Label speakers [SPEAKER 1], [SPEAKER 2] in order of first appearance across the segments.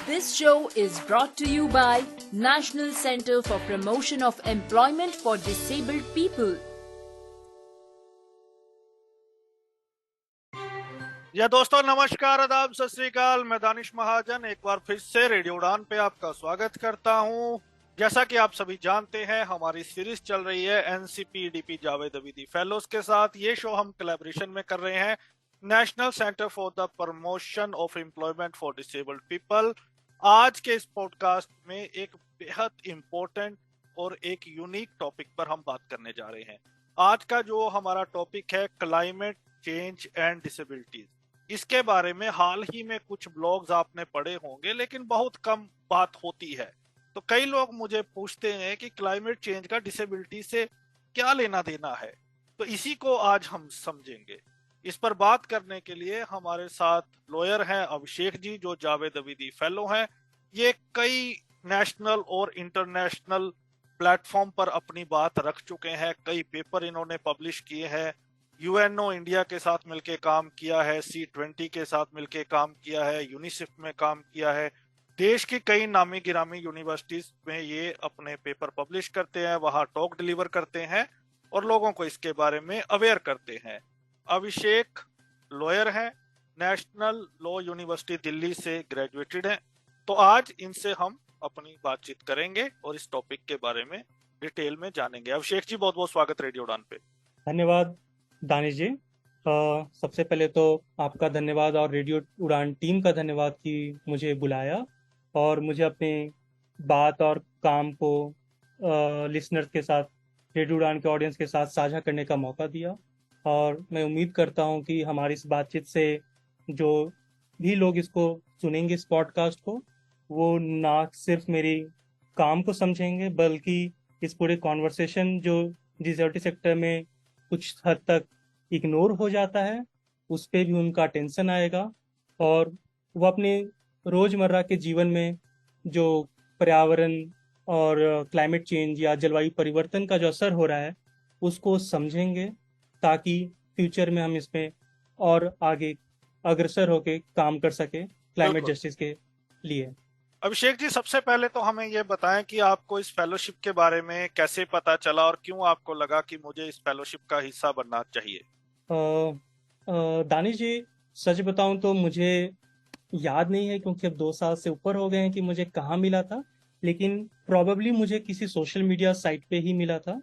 [SPEAKER 1] This show is brought to you by National Center for Promotion of Employment for Disabled People.
[SPEAKER 2] या दोस्तों नमस्कार, आदाब, सत श्री अकाल। मैं दानिश महाजन एक बार फिर से रेडियो उड़ान पे आपका स्वागत करता हूं। जैसा कि आप सभी जानते हैं, हमारी सीरीज चल रही है एनसीपीडीपी जावेद अवीदी फेलोज के साथ। ये शो हम कोलैबोरेशन में कर रहे हैं national centre for the promotion of employment for disabled people. आज के इस पॉडकास्ट में एक बेहद इंपॉर्टेंट और एक यूनिक टॉपिक पर हम बात करने जा रहे हैं। आज का जो हमारा टॉपिक है क्लाइमेट चेंज एंड डिसेबिलिटीज। इसके बारे में हाल ही में कुछ ब्लॉग्स आपने पढ़े होंगे, लेकिन बहुत कम बात होती है। तो कई लोग मुझे पूछते हैं कि क्लाइमेट चेंज का डिसेबिलिटी से क्या लेना देना है। तो इसी को आज हम समझेंगे। इस पर बात करने के लिए हमारे साथ लॉयर हैं अभिषेक जी, जो जावेद अवीदी फेलो हैं। ये कई नेशनल और इंटरनेशनल प्लेटफॉर्म पर अपनी बात रख चुके हैं। कई पेपर इन्होंने पब्लिश किए हैं। यूएनओ इंडिया के साथ मिलके काम किया है, C20 के साथ मिलके काम किया है, यूनिसेफ में काम किया है। देश की कई नामी गिरामी यूनिवर्सिटीज में ये अपने पेपर पब्लिश करते हैं, वहां टॉक डिलीवर करते हैं और लोगों को इसके बारे में अवेयर करते हैं। अभिषेक लॉयर हैं, नेशनल लॉ यूनिवर्सिटी दिल्ली से ग्रेजुएटेड हैं। तो आज इनसे हम अपनी बातचीत करेंगे और इस टॉपिक के बारे में डिटेल में जानेंगे। अभिषेक जी, बहुत बहुत स्वागत रेडियो उड़ान पे।
[SPEAKER 3] धन्यवाद दानिश जी। सबसे पहले तो आपका धन्यवाद और रेडियो उड़ान टीम का धन्यवाद कि मुझे बुलाया और मुझे अपने बात और काम को लिसनर्स के साथ, रेडियो उड़ान के ऑडियंस के साथ साझा करने का मौका दिया। और मैं उम्मीद करता हूं कि हमारी इस बातचीत से जो भी लोग इसको सुनेंगे, इस पॉडकास्ट को, वो ना सिर्फ मेरी काम को समझेंगे, बल्कि इस पूरे कॉन्वर्सेशन जो डिसेबिलिटी सेक्टर में कुछ हद तक इग्नोर हो जाता है, उस पर भी उनका अटेंशन आएगा और वो अपने रोजमर्रा के जीवन में जो पर्यावरण और क्लाइमेट चेंज या जलवायु परिवर्तन का जो असर हो रहा है उसको समझेंगे, ताकि फ्यूचर में हम इसमें और आगे अग्रसर होके काम कर सके क्लाइमेट जस्टिस के लिए।
[SPEAKER 2] अभिषेक जी, सबसे पहले तो हमें ये बताएं कि आपको इस फेलोशिप के बारे में कैसे पता चला और क्यों आपको लगा कि मुझे इस फेलोशिप का हिस्सा बनना चाहिए।
[SPEAKER 3] दानिश जी, सच बताऊं तो मुझे याद नहीं है, क्योंकि अब 2 साल से ऊपर हो गए हैं कि मुझे कहाँ मिला था, लेकिन प्रोबेबली मुझे किसी सोशल मीडिया साइट पे ही मिला था,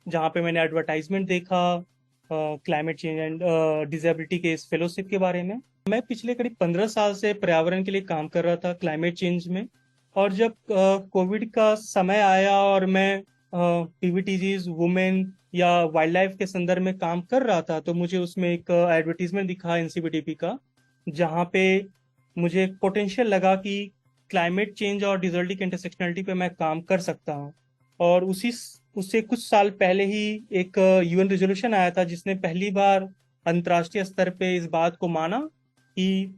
[SPEAKER 3] जहाँ पे मैंने एडवर्टाइजमेंट देखा क्लाइमेट चेंज एंड डिसेबिलिटी के इस फेलोशिप के बारे में। मैं पिछले करीब 15 साल से पर्यावरण के लिए काम कर रहा था, क्लाइमेट चेंज में। और जब कोविड का समय आया और मैं पीवीटीजीज, वुमेन या वाइल्ड लाइफ के संदर्भ में काम कर रहा था, तो मुझे उसमें एक एडवर्टीजमेंट दिखा एनसीपीडीपी का, जहाँ पे मुझे पोटेंशियल लगा कि क्लाइमेट चेंज और डिसेबिलिटी की इंटरसेक्शनलिटी पे मैं काम कर सकता हूँ। और उससे कुछ साल पहले ही एक यूएन रेजोल्यूशन आया था, जिसने पहली बार अंतर्राष्ट्रीय स्तर पे इस बात को माना कि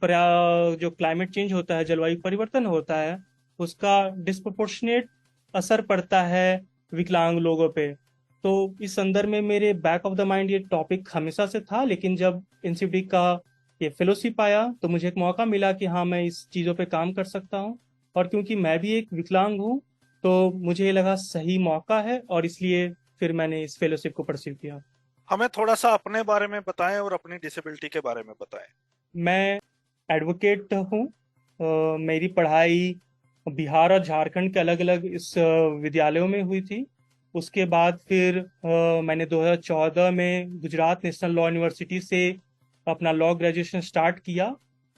[SPEAKER 3] जो क्लाइमेट चेंज होता है, जलवायु परिवर्तन होता है, उसका डिस्प्रोपोर्शनेट असर पड़ता है विकलांग लोगों पे। तो इस संदर्भ में मेरे बैक ऑफ द माइंड ये टॉपिक हमेशा से था, लेकिन जब एनसीपीडी का ये फेलोशिप आया तो मुझे एक मौका मिला कि हाँ, मैं इस चीज़ों पे काम कर सकता हूँ। और क्योंकि मैं भी एक विकलांग हूँ, तो मुझे लगा सही मौका है, और इसलिए फिर मैंने इस फेलोशिप को परस्यू किया।
[SPEAKER 2] हमें थोड़ा सा अपने बारे में बताएं और अपनी डिसेबिलिटी के बारे में बताएं। मैं
[SPEAKER 3] एडवोकेट हूँ। मेरी पढ़ाई बिहार और झारखंड के अलग अलग इस विद्यालयों में हुई थी। उसके बाद फिर मैंने 2014 में गुजरात नेशनल लॉ यूनिवर्सिटी से अपना लॉ ग्रेजुएशन स्टार्ट किया,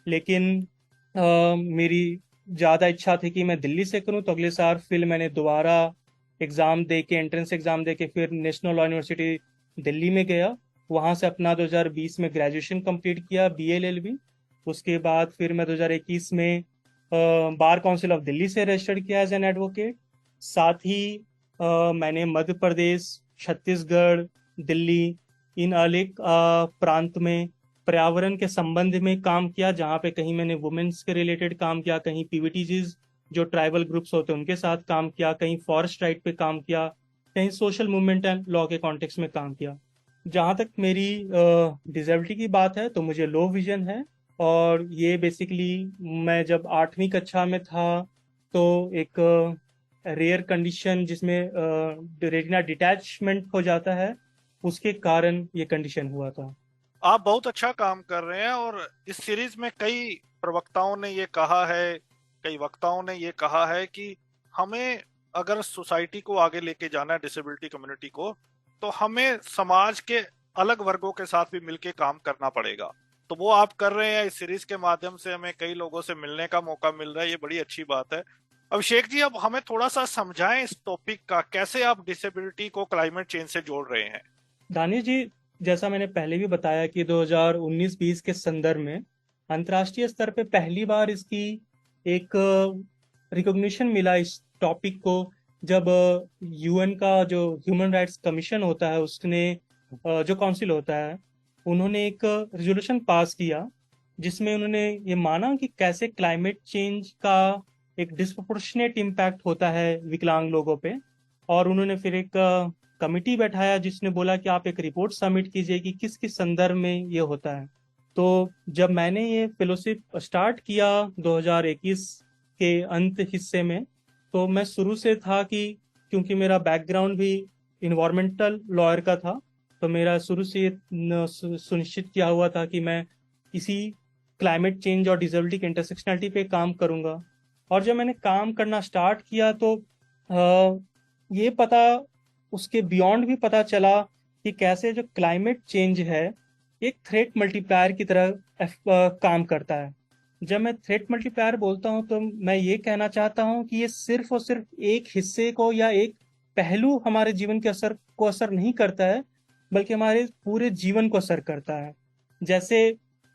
[SPEAKER 3] लेकिन मेरी ज़्यादा इच्छा थी कि मैं दिल्ली से करूं, तो अगले साल फिर मैंने दोबारा एग्ज़ाम दे के, एंट्रेंस एग्ज़ाम दे के, फिर नेशनल लॉ यूनिवर्सिटी दिल्ली में गया। वहाँ से अपना 2020 में ग्रेजुएशन कंप्लीट किया, BA-LLB। उसके बाद फिर मैं 2021 में बार काउंसिल ऑफ दिल्ली से रजिस्टर्ड किया एज एन एडवोकेट। साथ ही मैंने मध्य प्रदेश, छत्तीसगढ़, दिल्ली, इन अनेक प्रांत में पर्यावरण के संबंध में काम किया, जहाँ पे कहीं मैंने वुमेन्स के रिलेटेड काम किया, कहीं पीवीटीजीज जो ट्राइबल ग्रुप्स होते हैं उनके साथ काम किया, कहीं फॉरेस्ट राइट पे काम किया, कहीं सोशल मूवमेंट एंड लॉ के कॉन्टेक्स्ट में काम किया। जहाँ तक मेरी डिसेबिलिटी की बात है, तो मुझे लो विजन है और ये बेसिकली मैं जब 8वीं कक्षा में था तो एक रेयर कंडीशन जिसमें रेटिना डिटैचमेंट हो जाता है, उसके कारण ये कंडीशन हुआ था।
[SPEAKER 2] आप बहुत अच्छा काम कर रहे हैं और इस सीरीज में कई प्रवक्ताओं ने ये कहा है, कई वक्ताओं ने ये कहा है कि हमें अगर सोसाइटी को आगे लेके जाना है, डिसेबिलिटी कम्युनिटी को, तो हमें समाज के अलग वर्गों के साथ भी मिलके काम करना पड़ेगा। तो वो आप कर रहे हैं। इस सीरीज के माध्यम से हमें कई लोगों से मिलने का मौका मिल रहा है, ये बड़ी अच्छी बात है। अभिषेक जी, अब हमें थोड़ा सा समझाएं इस टॉपिक का, कैसे आप डिसेबिलिटी को क्लाइमेट चेंज से जोड़ रहे हैं।
[SPEAKER 3] दानिश जी, जैसा मैंने पहले भी बताया कि 2019-20 के संदर्भ में अंतर्राष्ट्रीय स्तर पे पहली बार इसकी एक रिकॉग्निशन मिला इस टॉपिक को, जब यूएन का जो ह्यूमन राइट्स कमीशन होता है उसने जो काउंसिल होता है, उन्होंने एक रेजोल्यूशन पास किया जिसमें उन्होंने ये माना कि कैसे क्लाइमेट चेंज का एक डिस्प्रोपोर्शनेट इम्पैक्ट होता है विकलांग लोगों पे। और उन्होंने फिर एक कमिटी बैठाया जिसने बोला कि आप एक रिपोर्ट सबमिट कीजिए कि किस किस संदर्भ में ये होता है। तो जब मैंने ये फेलोशिप स्टार्ट किया 2021 के अंत हिस्से में, तो मैं शुरू से था कि क्योंकि मेरा बैकग्राउंड भी इन्वायरमेंटल लॉयर का था, तो मेरा शुरू से सुनिश्चित किया हुआ था कि मैं इसी क्लाइमेट चेंज और डिसेबिलिटी की इंटरसेक्शनलिटी पे काम करूंगा। और जब मैंने काम करना स्टार्ट किया तो ये पता, उसके बियॉन्ड भी पता चला कि कैसे जो क्लाइमेट चेंज है एक थ्रेट मल्टीप्लायर की तरह काम करता है। जब मैं थ्रेट मल्टीप्लायर बोलता हूं तो मैं ये कहना चाहता हूं कि ये सिर्फ और सिर्फ एक हिस्से को या एक पहलू हमारे जीवन के असर नहीं करता है, बल्कि हमारे पूरे जीवन को असर करता है। जैसे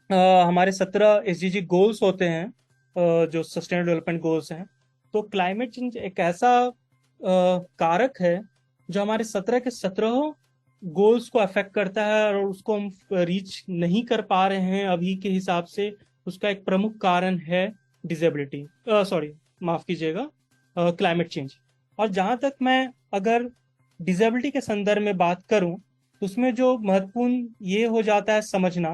[SPEAKER 3] हमारे 17 एसडीजी गोल्स होते हैं, जो सस्टेनेबल डेवलपमेंट गोल्स हैं, तो क्लाइमेट चेंज एक ऐसा कारक है जो हमारे 17 के 17 गोल्स को अफेक्ट करता है, और उसको हम रीच नहीं कर पा रहे हैं अभी के हिसाब से। उसका एक प्रमुख कारण है डिसेबिलिटी, सॉरी माफ कीजिएगा, क्लाइमेट चेंज। और जहां तक मैं अगर डिसेबिलिटी के संदर्भ में बात करूं तो उसमें जो महत्वपूर्ण ये हो जाता है समझना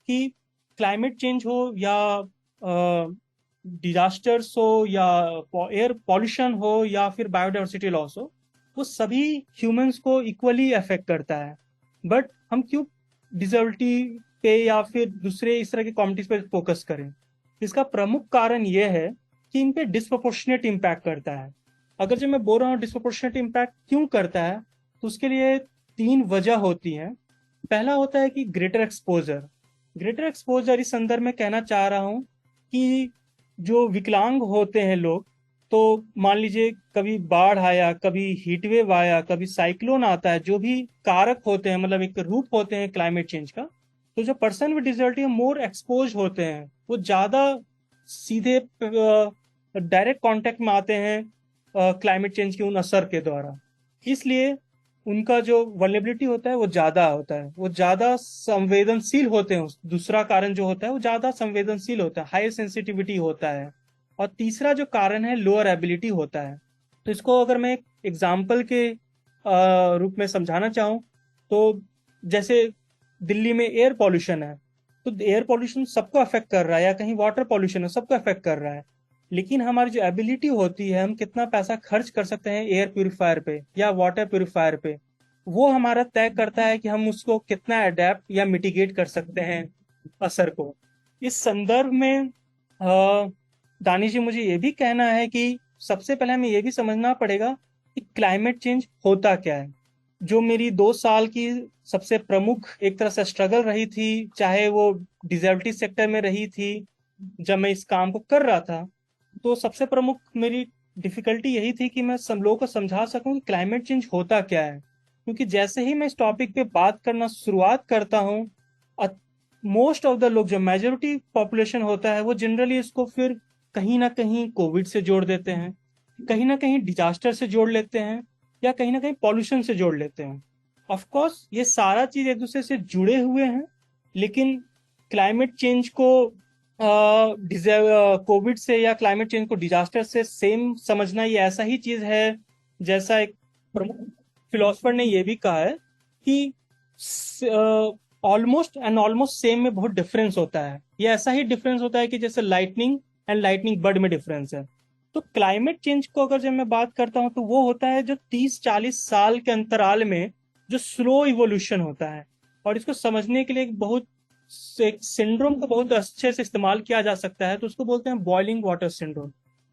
[SPEAKER 3] कि क्लाइमेट चेंज हो या डिजास्टर्स हो या एयर पॉल्यूशन हो या फिर बायोडाइवर्सिटी लॉस हो, वो सभी ह्यूमंस को इक्वली अफेक्ट करता है। बट हम क्यों डिसेबिलिटी पे या फिर दूसरे इस तरह के कम्युनिटीज पे फोकस करें? इसका प्रमुख कारण ये है कि इन पे डिस्प्रोपोर्शनेट इम्पैक्ट करता है। अगर जब मैं बोल रहा हूँ डिस्प्रोपोर्शनेट इम्पैक्ट क्यों करता है, तो उसके लिए 3 वजह होती हैं। पहला होता है कि ग्रेटर एक्सपोजर। ग्रेटर एक्सपोजर इस संदर्भ में कहना चाह रहा हूँ कि जो विकलांग होते हैं लोग, तो मान लीजिए कभी बाढ़ आया, कभी हीट वेव आया, कभी साइक्लोन आता है, जो भी कारक होते हैं, मतलब एक रूप होते हैं क्लाइमेट चेंज का, तो जो person with disability more expose होते हैं, वो ज्यादा सीधे डायरेक्ट कांटेक्ट में आते हैं क्लाइमेट चेंज के उन असर के द्वारा। इसलिए उनका जो वल्नरेबिलिटी होता है वो ज्यादा होता है, वो ज्यादा संवेदनशील होते हैं। दूसरा कारण जो होता है वो ज्यादा संवेदनशील होता है, हाई सेंसिटिविटी होता है। और तीसरा जो कारण है लोअर एबिलिटी होता है। तो इसको अगर मैं एक एग्जाम्पल के रूप में समझाना चाहूँ, तो जैसे दिल्ली में एयर पॉल्यूशन है, तो एयर पॉल्यूशन सबको अफेक्ट कर रहा है, या कहीं वाटर पॉल्यूशन है सबको अफेक्ट कर रहा है। लेकिन हमारी जो एबिलिटी होती है, हम कितना पैसा खर्च कर सकते हैं एयर प्यूरिफायर पे या वाटर प्यूरिफायर पे, वो हमारा तय करता है कि हम उसको कितना अडेप्ट या मिटिगेट कर सकते हैं असर को। इस संदर्भ में दानिश जी, मुझे ये भी कहना है कि सबसे पहले हमें ये भी समझना पड़ेगा कि क्लाइमेट चेंज होता क्या है। जो मेरी 2 साल की सबसे प्रमुख एक तरह से स्ट्रगल रही थी, चाहे वो डिसेबिलिटी सेक्टर में रही थी जब मैं इस काम को कर रहा था, तो सबसे प्रमुख मेरी डिफिकल्टी यही थी कि मैं सब लोगों को समझा सकूं कि क्लाइमेट चेंज होता क्या है। क्योंकि जैसे ही मैं इस टॉपिक पे बात करना शुरुआत करता हूं, मोस्ट ऑफ द लोग, जो मेजोरिटी पॉपुलेशन होता है, वो जनरली इसको फिर कहीं ना कहीं कोविड से जोड़ देते हैं, कहीं ना कहीं डिजास्टर से जोड़ लेते हैं, या कहीं ना कहीं पॉल्यूशन से जोड़ लेते हैं। ऑफ कोर्स ये सारा चीज एक दूसरे से जुड़े हुए हैं, लेकिन क्लाइमेट चेंज को कोविड से या क्लाइमेट चेंज को डिजास्टर से सेम समझना ये ऐसा ही चीज है जैसा एक प्रमुख फिलोसफर ने ये भी कहा है कि ऑलमोस्ट एंड ऑलमोस्ट सेम में बहुत डिफरेंस होता है। ये ऐसा ही डिफरेंस होता है कि जैसे लाइटनिंग एंड लाइटनिंग बर्ड में डिफरेंस है। तो क्लाइमेट चेंज को अगर जब मैं बात करता हूँ तो वो होता है जो 30-40 साल के अंतराल में जो स्लो इवोल्यूशन होता है। और इसको समझने के लिए एक सिंड्रोम को बहुत अच्छे से इस्तेमाल किया जा सकता है, तो उसको बोलते हैं बॉइलिंग वाटर सिंड्रोम।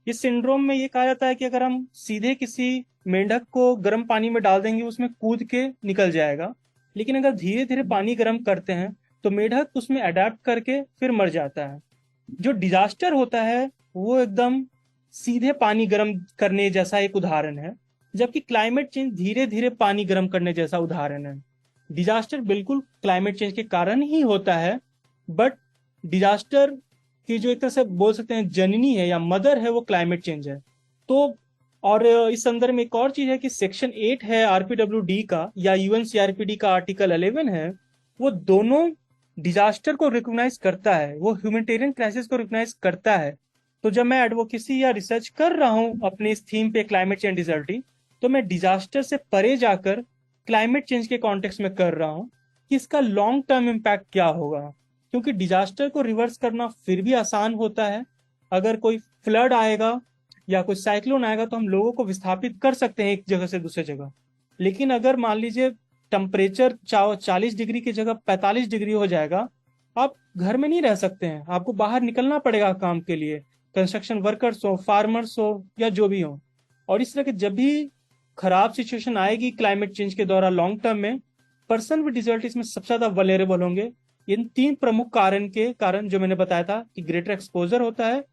[SPEAKER 3] इस सिंड्रोम में ये कहा जाता है कि अगर हम सीधे किसी मेंढक को गर्म पानी में डाल देंगे उसमें कूद के निकल जाएगा, लेकिन अगर धीरे धीरे पानी गर्म करते हैं तो मेंढक उसमें अडेप्ट करके फिर मर जाता है। जो डिजास्टर होता है वो एकदम सीधे पानी गर्म करने जैसा एक उदाहरण है, जबकि क्लाइमेट चेंज धीरे धीरे पानी गर्म करने जैसा उदाहरण है। डिजास्टर बिल्कुल क्लाइमेट चेंज के कारण ही होता है, बट डिजास्टर की जो एक तरह से बोल सकते हैं जननी है या मदर है वो क्लाइमेट चेंज है। तो और इस संदर्भ में एक और चीज है कि सेक्शन 8 है आरपीडब्ल्यूडी का या यूएनसीआरपीडी का आर्टिकल 11 है, वो दोनों डिजास्टर को रिकॉग्नाइज करता है, वो ह्यूमैनिटेरियन क्राइसिस को रिकॉग्नाइज करता है। तो जब मैं एडवोकेसी या रिसर्च कर रहा हूँ अपने इस थीम पे क्लाइमेट चेंज डिजर्टी, तो मैं डिजास्टर से परे जाकर क्लाइमेट चेंज के कॉन्टेक्स्ट में कर रहा हूँ कि इसका लॉन्ग टर्म इम्पैक्ट क्या होगा। क्योंकि डिजास्टर को रिवर्स करना फिर भी आसान होता है। अगर कोई फ्लड आएगा या कोई साइक्लोन आएगा तो हम लोगों को विस्थापित कर सकते हैं एक जगह से दूसरे जगह, लेकिन अगर मान लीजिए टेम्परेचर 40 डिग्री की जगह 45 डिग्री हो जाएगा, आप घर में नहीं रह सकते हैं, आपको बाहर निकलना पड़ेगा काम के लिए, कंस्ट्रक्शन वर्कर्स हो, फार्मर्स हो या जो भी हो। और इस तरह के जब भी खराब सिचुएशन आएगी क्लाइमेट चेंज के द्वारा लॉन्ग टर्म में, पर्सन विद डिसेबिलिटीज में सबसे ज्यादा वल्नरेबल होंगे। इन 3 प्रमुख कारण जो मैंने बताया था कि ग्रेटर एक्सपोजर होता है,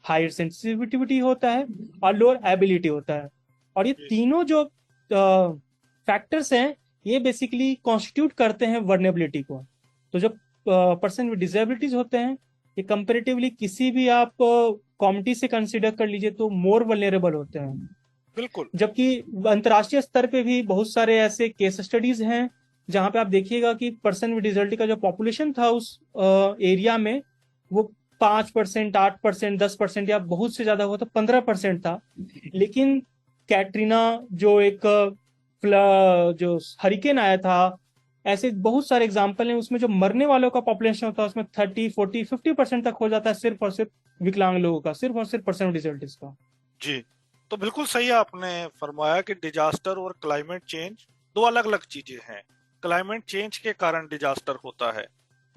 [SPEAKER 3] हायर सेंसिटिविटी होता है और लोअर एबिलिटी होता है। और ये तीनों जो फैक्टर्स हैं ये बेसिकली कॉन्स्टिट्यूट करते हैं वर्नेबिलिटी को। तो जब पर्सन विद डिसेबिलिटीज होते हैं ये कंपेरेटिवली किसी भी आप कम्युनिटी से कंसिडर कर लीजिए तो मोर वल्नरेबल होते हैं।
[SPEAKER 2] बिल्कुल।
[SPEAKER 3] जबकि अंतर्राष्ट्रीय स्तर पे भी बहुत सारे ऐसे केस स्टडीज हैं जहां पे आप देखिएगा कि पर्सन विद डिसेबिलिटी का जो पॉपुलेशन था उस एरिया में वो 5%, 8%, 10% या बहुत से ज्यादा हुआ तो 15% था। लेकिन कैटरीना जो एक जो हरिकेन आया था, ऐसे बहुत सारे एग्जाम्पल हैं उसमें जो मरने वालों का पॉपुलेशन होता है उसमें 30, 40, 50% तक हो जाता है सिर्फ और सिर्फ विकलांग लोगों का, सिर्फ और सिर्फ पर्सन विद डिसेबिलिटीज का।
[SPEAKER 2] जी, तो बिल्कुल सही आपने फरमाया कि डिजास्टर और क्लाइमेट चेंज 2 अलग अलग चीजें हैं। क्लाइमेट चेंज के कारण डिजास्टर होता है।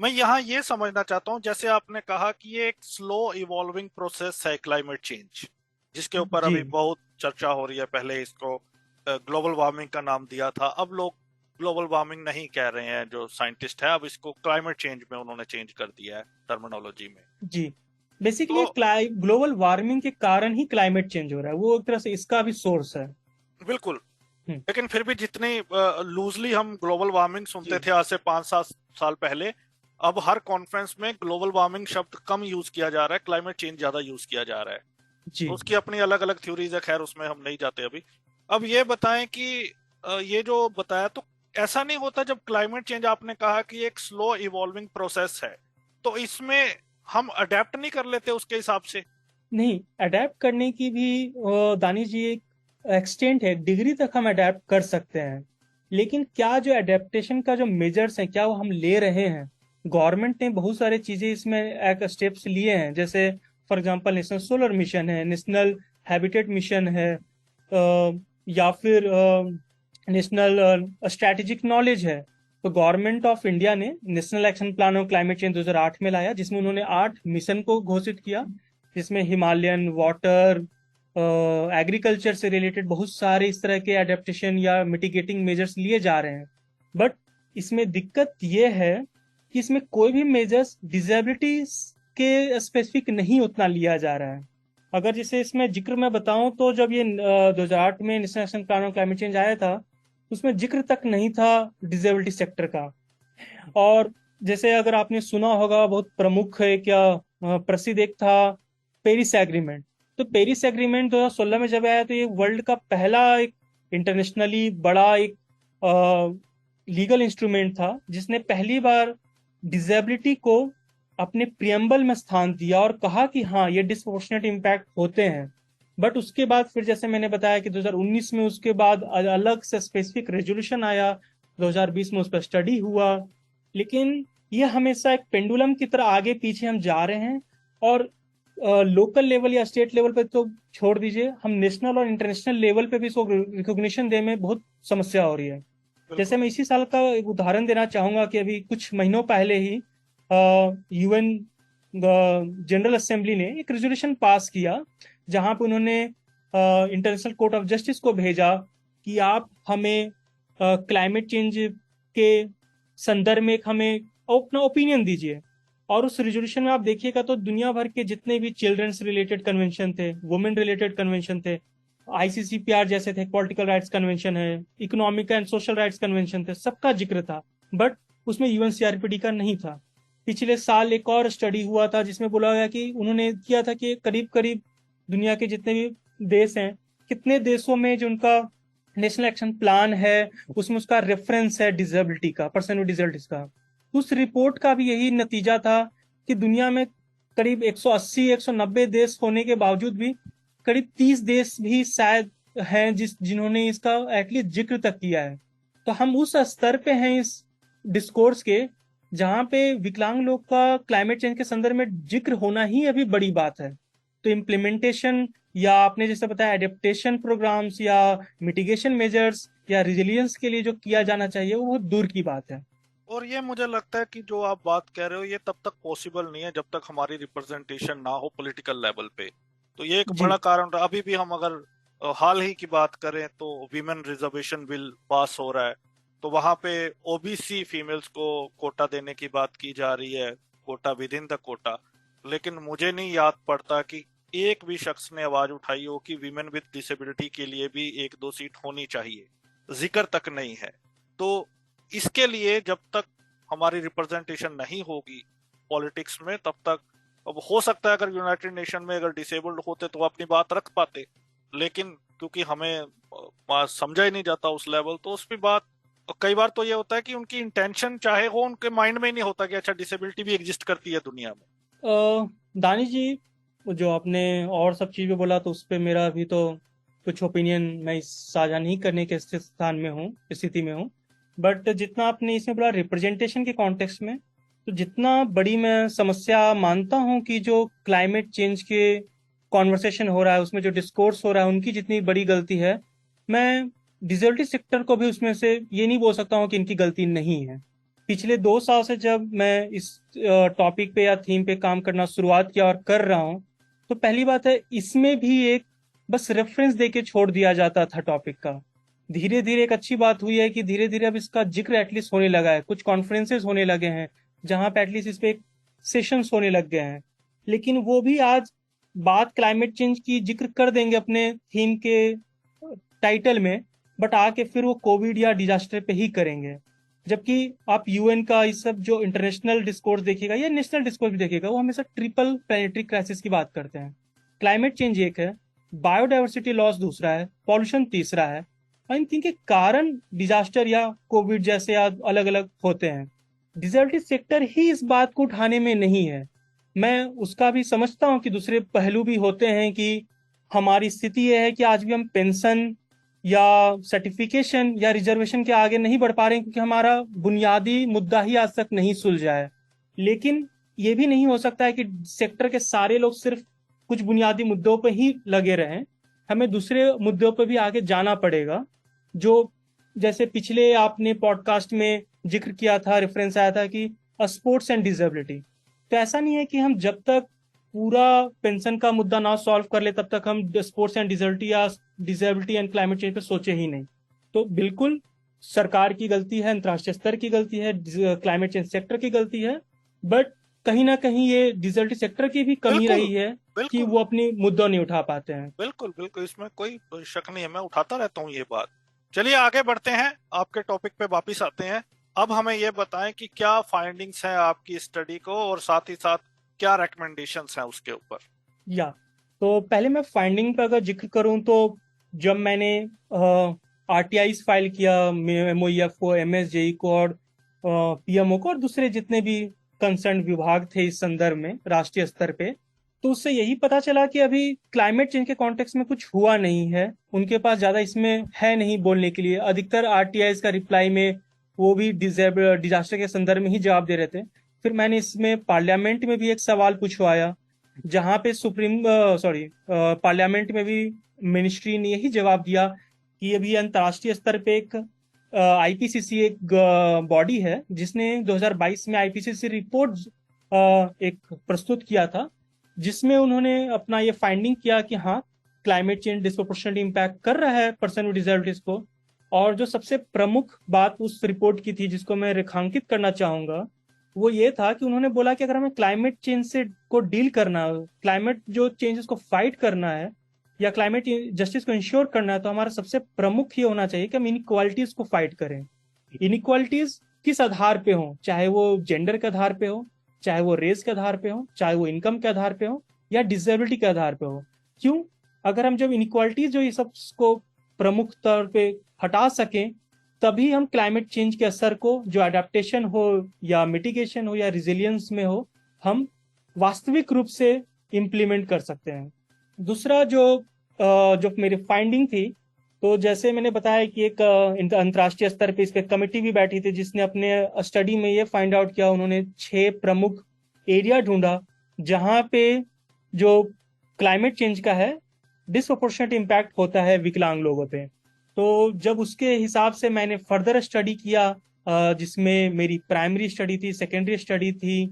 [SPEAKER 2] मैं यहाँ ये समझना चाहता हूँ, जैसे आपने कहा कि ये एक स्लो इवॉल्विंग प्रोसेस है क्लाइमेट चेंज, जिसके ऊपर
[SPEAKER 3] जी
[SPEAKER 2] अभी बहुत चर्चा हो रही है। पहले इसको ग्लोबल वार्मिंग का नाम दिया था, अब लोग ग्लोबल वार्मिंग नहीं कह रहे हैं जो साइंटिस्ट है, अब इसको क्लाइमेट चेंज में उन्होंने चेंज कर दिया है टर्मिनोलॉजी में।
[SPEAKER 3] जी बेसिकली
[SPEAKER 2] तो
[SPEAKER 3] ग्लोबल वार्मिंग के कारण ही क्लाइमेट चेंज हो रहा है, वो एक तरह से इसका भी सोर्स है।
[SPEAKER 2] बिल्कुल,
[SPEAKER 3] हम्म,
[SPEAKER 2] लेकिन फिर भी जितनी लूजली हम ग्लोबल वार्मिंग सुनते थे आज से 5-7 साल पहले, अब हर कॉन्फ्रेंस में ग्लोबल वार्मिंग शब्द कम यूज किया जा रहा है, क्लाइमेट चेंज ज्यादा यूज किया जा रहा है।
[SPEAKER 3] जी
[SPEAKER 2] तो उसकी अपनी अलग अलग थ्योरीज है, खैर उसमें हम नहीं जाते अभी। अब ये बताएं कि ये जो बताया, तो ऐसा नहीं होता जब क्लाइमेट चेंज आपने कहा कि एक स्लो इवॉल्विंग प्रोसेस है, तो इसमें हम अडेप्ट नहीं कर लेते उसके हिसाब से?
[SPEAKER 3] नहीं, अडेप्ट करने की भी दानिश जी एक एक्सटेंट है, एक डिग्री तक हम अडेप्ट कर सकते हैं। लेकिन क्या जो अडेप्टेशन का जो मेजर्स हैं क्या वो हम ले रहे हैं? गवर्नमेंट ने बहुत सारे चीजें इसमें एक स्टेप्स लिए हैं, जैसे for example national solar mission है, नेशनल हैबिटेट मिशन है, या फिर नेशनल स्ट्रैटेजिक नॉलेज है। तो गवर्नमेंट ऑफ इंडिया ने national action plan on climate change 2008 में लाया, जिसमें उन्होंने 8 मिशन को घोषित किया, जिसमें हिमालयन, वाटर, एग्रीकल्चर से रिलेटेड बहुत सारे इस तरह के एडेप्टेशन या मिटिगेटिंग मेजर्स लिए जा रहे हैं। बट इसमें दिक्कत ये है कि इसमें कोई भी मेजर्स डिसेबिलिटीज के स्पेसिफिक नहीं उतना लिया जा रहा है। अगर जैसे इसमें जिक्र मैं बताऊं तो जब ये 2008 में national action plan on climate change आया था उसमें जिक्र तक नहीं था डिसेबिलिटी सेक्टर का। और जैसे अगर आपने सुना होगा, बहुत प्रमुख है क्या प्रसिद्ध एक था पेरिस एग्रीमेंट। तो पेरिस एग्रीमेंट 2016 में जब आया तो ये वर्ल्ड का पहला एक इंटरनेशनली बड़ा एक लीगल इंस्ट्रूमेंट था जिसने पहली बार डिसेबिलिटी को अपने प्रियम्बल में स्थान दिया और कहा कि हाँ ये डिस्प्रोपोर्शनेट इम्पैक्ट होते हैं। बट उसके बाद फिर जैसे मैंने बताया कि 2019 में उसके बाद अलग से स्पेसिफिक रेजोल्यूशन आया, 2020 में उस पर स्टडी हुआ, लेकिन ये हमेशा एक पेंडुलम की तरह आगे पीछे हम जा रहे हैं। और लोकल लेवल या स्टेट लेवल पे तो छोड़ दीजिए, हम नेशनल और इंटरनेशनल लेवल पे भी इसको रिकॉग्निशन देने में बहुत समस्या हो रही है। जैसे
[SPEAKER 2] बिल्कुल।
[SPEAKER 3] मैं इसी साल का एक उदाहरण देना चाहूंगा कि अभी कुछ महीनों पहले ही यूएन जनरल असेंबली ने एक रेजोल्यूशन पास किया, जहां पे उन्होंने इंटरनेशनल कोर्ट ऑफ जस्टिस को भेजा कि आप हमें क्लाइमेट चेंज के संदर्भ में हमें अपना ओपिनियन दीजिए। और उस रेजोल्यूशन में आप देखिएगा तो दुनिया भर के जितने भी चिल्ड्रंस रिलेटेड कन्वेंशन थे, वुमेन रिलेटेड कन्वेंशन थे, आईसीसीपीआर जैसे थे, पॉलिटिकल राइट्स कन्वेंशन है, economic and social rights convention थे, सबका जिक्र था। बट उसमें यूएनसीआरपीडी का नहीं था। पिछले साल एक और स्टडी हुआ था जिसमें बोला गया कि उन्होंने किया था कि करीब करीब दुनिया के जितने भी देश हैं, कितने देशों में जो उनका नेशनल एक्शन प्लान है उसमें उसका रेफरेंस है डिसेबिलिटी का, पर्सन विद डिसेबिलिटीज का। उस रिपोर्ट का भी यही नतीजा था कि दुनिया में करीब 180-190 देश होने के बावजूद भी करीब 30 देश भी शायद हैं जिन्होंने इसका एटलीस्ट जिक्र तक किया है। तो हम उस स्तर पे हैं इस डिस्कोर्स के जहां पे विकलांग लोग का क्लाइमेट चेंज के संदर्भ में जिक्र होना ही अभी बड़ी बात है। तो इम्प्लीमेंटेशन या आपने जैसे बताया एडेप्टेशन प्रोग्राम्स या मिटिगेशन मेजर्स या रिजिलियंस के लिए जो किया जाना चाहिए वो बहुत दूर की बात है।
[SPEAKER 2] और ये मुझे लगता है कि जो आप बात कह रहे हो ये तब तक पॉसिबल नहीं है जब तक हमारी रिप्रेजेंटेशन ना हो पॉलिटिकल लेवल पे। तो ये एक
[SPEAKER 3] जी
[SPEAKER 2] बड़ा कारण रहा। अभी भी हम अगर हाल ही की बात करें तो विमेन रिजर्वेशन बिल पास हो रहा है, तो वहां पे ओबीसी फीमेल्स को कोटा देने की बात की जा रही है, quota within the quota. लेकिन मुझे नहीं याद पड़ता कि एक भी शख्स ने आवाज उठाई हो कि विमेन विद डिसेबिलिटी के लिए भी 1-2 सीट होनी चाहिए, जिक्र तक नहीं है। तो इसके लिए जब तक हमारी रिप्रेजेंटेशन नहीं होगी पॉलिटिक्स में तब तक, अब हो सकता है अगर यूनाइटेड नेशन में अगर डिसेबल्ड होते तो अपनी बात रख पाते, लेकिन क्योंकि हमें समझा ही नहीं जाता उस लेवल, तो उस पर बात कई बार तो ये होता है कि उनकी इंटेंशन चाहे हो, उनके माइंड में ही नहीं होता कि अच्छा डिसेबिलिटी भी एग्जिस्ट करती है दुनिया में।
[SPEAKER 3] दानिश जी, जो आपने और सब चीज़ें बोला तो उस पर मेरा अभी तो कुछ ओपिनियन मैं साझा नहीं करने के स्थान में हूँ, स्थिति में हूँ। बट जितना आपने इसमें बोला रिप्रेजेंटेशन के कॉन्टेक्स्ट में, तो जितना बड़ी मैं समस्या मानता हूँ कि जो क्लाइमेट चेंज के कॉन्वर्सेशन हो रहा है उसमें जो डिस्कोर्स हो रहा है उनकी जितनी बड़ी गलती है, मैं डिसेबिलिटी सेक्टर को भी उसमें से ये नहीं बोल सकता हूँ कि इनकी गलती नहीं है। पिछले 2 साल से जब मैं इस टॉपिक पे या थीम पे काम करना शुरुआत किया और कर रहा हूँ, तो पहली बात है इसमें भी एक बस रेफरेंस देके छोड़ दिया जाता था टॉपिक का। धीरे धीरे एक अच्छी बात हुई है कि धीरे धीरे अब इसका जिक्र एटलीस्ट होने लगा है, कुछ कॉन्फ्रेंसेस होने लगे हैं जहां पे एटलीस्ट इस पे सेशंस होने लग गए हैं। लेकिन वो भी आज बात क्लाइमेट चेंज की जिक्र कर देंगे अपने थीम के टाइटल में, बट आके फिर वो कोविड या डिजास्टर पे ही करेंगे। जबकि आप यूएन का इस सब जो इंटरनेशनल डिस्कोर्स देखिएगा या नेशनल डिस्कोर्स भी देखिएगा, वो हमेशा ट्रिपल प्लेनेटरी क्राइसिस की बात करते हैं। क्लाइमेट चेंज एक है, बायोडाइवर्सिटी लॉस दूसरा है, पॉल्यूशन तीसरा है, और इन तीन के कारण डिजास्टर या कोविड जैसे अलग अलग होते हैं। डिसेबिलिटी सेक्टर ही इस बात को उठाने में नहीं है। मैं उसका भी समझता हूँ कि दूसरे पहलू भी होते हैं कि हमारी स्थिति यह है कि आज भी हम पेंशन या सर्टिफिकेशन या रिजर्वेशन के आगे नहीं बढ़ पा रहे हैं क्योंकि हमारा बुनियादी मुद्दा ही आज तक नहीं सुलझा है। लेकिन ये भी नहीं हो सकता है कि सेक्टर के सारे लोग सिर्फ कुछ बुनियादी मुद्दों पर ही लगे रहें। हमें दूसरे मुद्दों पर भी आगे जाना पड़ेगा। जो जैसे पिछले आपने पॉडकास्ट में जिक्र किया था, रेफरेंस आया था कि स्पोर्ट्स एंड डिसेबिलिटी, तो ऐसा नहीं है कि हम जब तक पूरा पेंशन का मुद्दा ना सॉल्व कर ले तब तक हम स्पोर्ट्स एंड डिसेबिलिटी या डिसेबिलिटी एंड क्लाइमेट चेंज पे सोचे ही नहीं। तो बिल्कुल सरकार की गलती है, अंतर्राष्ट्रीय स्तर की गलती है, क्लाइमेट चेंज सेक्टर की गलती है, बट कहीं ना कहीं ये डिसेबिलिटी सेक्टर की भी कमी
[SPEAKER 2] बिल्कुल
[SPEAKER 3] रही है कि
[SPEAKER 2] बिल्कुल
[SPEAKER 3] वो अपनी मुद्दा नहीं उठा पाते हैं।
[SPEAKER 2] बिल्कुल बिल्कुल, इसमें कोई शक नहीं है, मैं उठाता रहता हूँ ये बात। चलिए आगे बढ़ते हैं, आपके टॉपिक पे वापिस आते हैं। अब हमें ये बताएं कि क्या फाइंडिंग्स हैं आपकी स्टडी को, और साथ ही साथ क्या रिकमेंडेशंस हैं उसके ऊपर।
[SPEAKER 3] या तो पहले मैं फाइंडिंग पर अगर जिक्र करूं तो जब मैंने आरटीआई फाइल किया, एमओईएफ को, एमएसजेई को और पीएमओ को और दूसरे जितने भी कंसर्न विभाग थे इस संदर्भ में राष्ट्रीय स्तर पे, तो उससे यही पता चला कि अभी क्लाइमेट चेंज के कॉन्टेक्स्ट में कुछ हुआ नहीं है। उनके पास ज्यादा इसमें है नहीं बोलने के लिए। अधिकतर आरटीआई का रिप्लाई में वो भी डिजास्टर के संदर्भ में ही जवाब दे रहे थे। फिर मैंने इसमें पार्लियामेंट में भी एक सवाल पूछवाया, जहां पे पार्लियामेंट में भी मिनिस्ट्री ने यही जवाब दिया कि अभी अंतर्राष्ट्रीय स्तर पे एक आईपीसीसी एक बॉडी है जिसने 2022 में आईपीसीसी रिपोर्ट एक प्रस्तुत किया था, जिसमें उन्होंने अपना ये फाइंडिंग किया कि हाँ, क्लाइमेट चेंज डिस्प्रोपोर्शनेट इम्पैक्ट कर रहा है पर्सन विद डिसेबिलिटीज को। और जो सबसे प्रमुख बात उस रिपोर्ट की थी जिसको मैं रेखांकित करना चाहूंगा, वो ये था कि उन्होंने बोला कि अगर हमें क्लाइमेट चेंज से को डील करना है, क्लाइमेट जो चेंजेस को फाइट करना है या क्लाइमेट जस्टिस को इंश्योर करना है, तो हमारा सबसे प्रमुख ये होना चाहिए कि हम इनइक्वालिटीज को फाइट करें। इनइक्वालिटीज किस आधार पे हो, चाहे वो जेंडर के आधार पे हो, चाहे वो रेस के आधार पे हो, चाहे वो इनकम के आधार पे हो, या डिसेबिलिटी के आधार पे हो। क्यों? अगर हम जब इनइक्वालिटीज जो ये सब को प्रमुख तौर पे हटा सकें, तभी हम क्लाइमेट चेंज के असर को, जो अडेप्टेशन हो या मिटिगेशन हो या रिजिलियंस में हो, हम वास्तविक रूप से इम्प्लीमेंट कर सकते हैं। दूसरा जो मेरी फाइंडिंग थी, तो जैसे मैंने बताया कि एक अंतर्राष्ट्रीय स्तर पे इस पे कमेटी भी बैठी थी जिसने अपने स्टडी में ये फाइंड आउट किया। उन्होंने 6 प्रमुख एरिया ढूंढा जहां पे जो क्लाइमेट चेंज का है डिसप्रोपोर्शनेट इम्पैक्ट होता है विकलांग लोगों पे। तो जब उसके हिसाब से मैंने फर्दर स्टडी किया, जिसमें मेरी प्राइमरी स्टडी थी, सेकेंडरी स्टडी थी,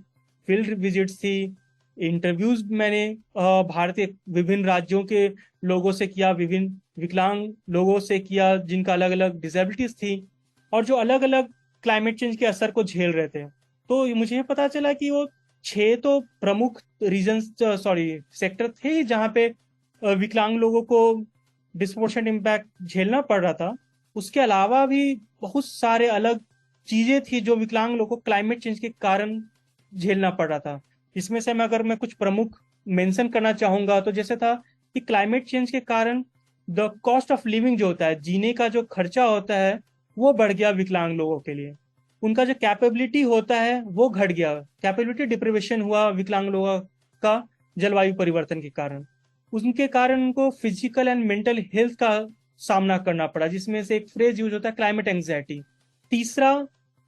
[SPEAKER 3] फील्ड विजिट्स थी, इंटरव्यूज मैंने भारतीय विभिन्न राज्यों के लोगों से किया, विभिन्न विकलांग लोगों से किया जिनका अलग अलग डिसेबिलिटीज थी और जो अलग अलग क्लाइमेट चेंज के असर को झेल रहे थे। तो मुझे पता चला कि वो 6 तो प्रमुख सेक्टर थे जहाँ पे विकलांग लोगों को डिस्प्रोपोर्शनेट इम्पैक्ट झेलना पड़ रहा था। उसके अलावा भी बहुत सारे अलग चीजें थी जो विकलांग लोगों को क्लाइमेट चेंज के कारण झेलना पड़ रहा था। इसमें से मैं कुछ प्रमुख मेंशन करना चाहूंगा, तो जैसे था कि क्लाइमेट चेंज के कारण द कॉस्ट ऑफ लिविंग जो होता है, जीने का जो खर्चा होता है, वो बढ़ गया विकलांग लोगों के लिए। उनका जो कैपेबिलिटी होता है वो घट गया, कैपेबिलिटी डिप्रिवेशन हुआ विकलांग लोगों का जलवायु परिवर्तन के कारण। उनके कारण उनको फिजिकल एंड मेंटल हेल्थ का सामना करना पड़ा, जिसमें से एक फ्रेज यूज होता है क्लाइमेट एंग्जाइटी। तीसरा,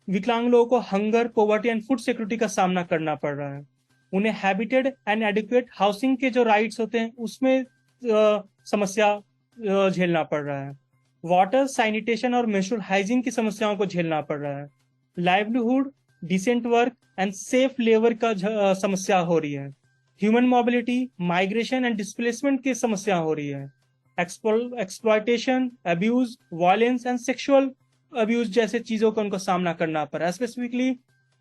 [SPEAKER 3] विकलांग लोगों को hunger, poverty and food security का सामना करना पड़ रहा है। उन्हें हैबिटेड एंड एडिक्वेट हाउसिंग के जो राइट्स होते हैं उसमें समस्या झेलना पड़ रहा है। वाटर, सैनिटेशन और मेंस्ट्रुअल हाइजीन की समस्याओं को झेलना पड़ रहा है। Livelihood, decent work and safe labour का समस्या हो रही है। Human mobility, migration and displacement की समस्या हो रही है। Exploitation, abuse, violence and sexual abuse जैसे चीजों का उनको सामना करना पड़ रहा है, स्पेसिफिकली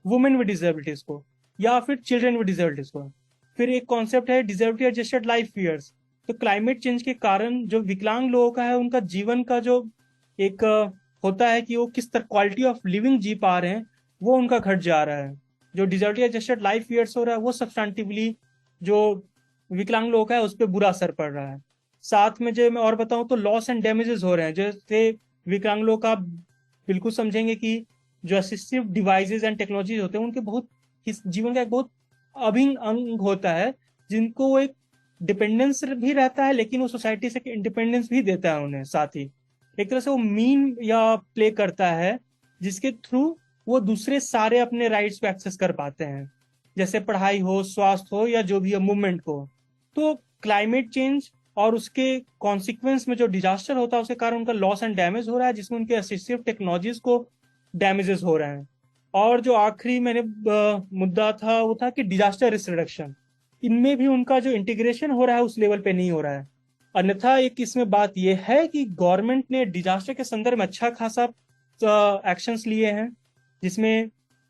[SPEAKER 3] वुमेन विद डिसेबिलिटीज को या फिर चिल्ड्रन विद डिसेबिलिटीज को। फिर एक कॉन्सेप्ट है डिसेबिलिटी एडजस्टेड लाइफ ईयर्स। तो क्लाइमेट चेंज के कारण जो विकलांग लोगों का है, उनका जीवन का जो एक होता है कि वो किस तरह क्वालिटी ऑफ लिविंग जी पा रहे हैं, वो उनका घट जा रहा है। जो डिसेबिलिटी एडजस्टेड लाइफ ईयर्स हो रहा है वो सब्सटेंटिवली जो विकलांग लोगों का है उस पर बुरा असर पड़ रहा है। साथ में जो मैं और बताऊं तो लॉस एंड डैमेजेस हो रहे हैं, जैसे विकलांग लोग का बिल्कुल समझेंगे कि जो असिस्टिव डिवाइसेस एंड टेक्नोलॉजी होते हैं उनके बहुत जीवन का एक बहुत अभिन्न अंग होता है, जिनको वो एक डिपेंडेंस भी रहता है लेकिन वो सोसाइटी से इंडिपेंडेंस भी देता है उन्हें। साथ ही एक तरह से वो मीन या प्ले करता है जिसके थ्रू वो दूसरे सारे अपने राइट्स को एक्सेस कर पाते हैं, जैसे पढ़ाई हो, स्वास्थ्य हो या जो भी मूवमेंट को। तो क्लाइमेट चेंज और उसके कॉन्सिक्वेंस में जो डिजास्टर होता है उसके कारण उनका लॉस एंड डैमेज हो रहा है, जिसमें उनके असिस्टिव टेक्नोलॉजीज को डैमेजेस हो रहे हैं। और जो आखिरी मैंने मुद्दा था वो था कि डिजास्टर रिस्क रिडक्शन, इनमें भी उनका जो इंटीग्रेशन हो रहा है उस लेवल पे नहीं हो रहा है। अन्यथा एक इसमें बात यह है कि गवर्नमेंट ने डिजास्टर के संदर्भ में अच्छा खासा एक्शंस लिए हैं, जिसमें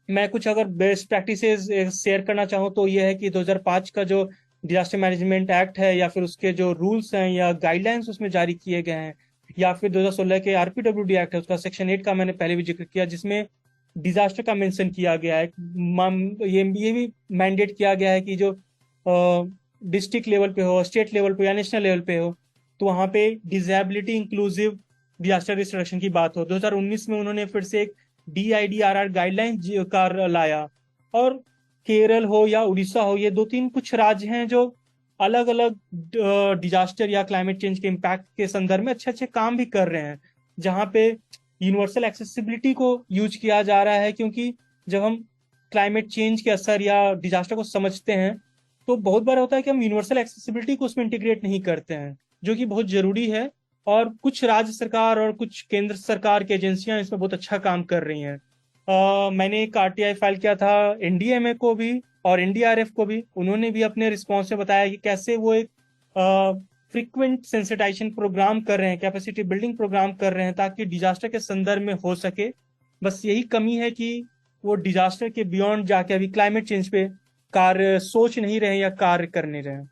[SPEAKER 3] मैं कुछ अगर बेस्ट प्रैक्टिसेस शेयर करना चाहूँ तो यह है कि 2005 का जो डिजास्टर मैनेजमेंट एक्ट है या फिर उसके जो रूल्स हैं या गाइडलाइंस उसमें जारी किए गए हैं, या फिर 2016 के आरपीडब्ल्यूडी एक्ट है उसका सेक्शन 8 का मैंने पहले भी जिक्र किया, जिसमें डिजास्टर का मेंशन किया गया है। ये भी मैंडेट किया गया है कि जो डिस्ट्रिक्ट लेवल पे हो, स्टेट लेवल पे या नेशनल लेवल पे हो, तो वहाँ पे disability inclusive disaster risk reduction की बात हो। 2019 में उन्होंने फिर से एक DIDRR गाइडलाइन का लाया। और केरल हो या उड़ीसा हो, ये 2-3 कुछ राज्य हैं जो अलग अलग डिजास्टर या क्लाइमेट चेंज के इम्पैक्ट के संदर्भ में अच्छे अच्छे काम भी कर रहे हैं, जहाँ पे यूनिवर्सल एक्सेसिबिलिटी को यूज किया जा रहा है। क्योंकि जब हम क्लाइमेट चेंज के असर या डिजास्टर को समझते हैं, तो बहुत बार होता है कि हम यूनिवर्सल एक्सेसिबिलिटी को उसमें इंटीग्रेट नहीं करते हैं, जो कि बहुत जरूरी है। और कुछ राज्य सरकार और कुछ केंद्र सरकार की एजेंसियां इसमें बहुत अच्छा काम कर रही हैं। मैंने एक आरटीआई फाइल किया था एनडीएमए को भी और एनडीआरएफ को भी। उन्होंने भी अपने रिस्पॉन्स में बताया कि कैसे वो एक फ्रीक्वेंट सेंसिटाइजेशन प्रोग्राम कर रहे हैं, कैपेसिटी बिल्डिंग प्रोग्राम कर रहे हैं, ताकि डिजास्टर के संदर्भ में हो सके। बस यही कमी है कि वो डिजास्टर के बियॉन्ड जाके अभी क्लाइमेट चेंज पे कार्य सोच नहीं रहे या कार्य कर नहीं रहे।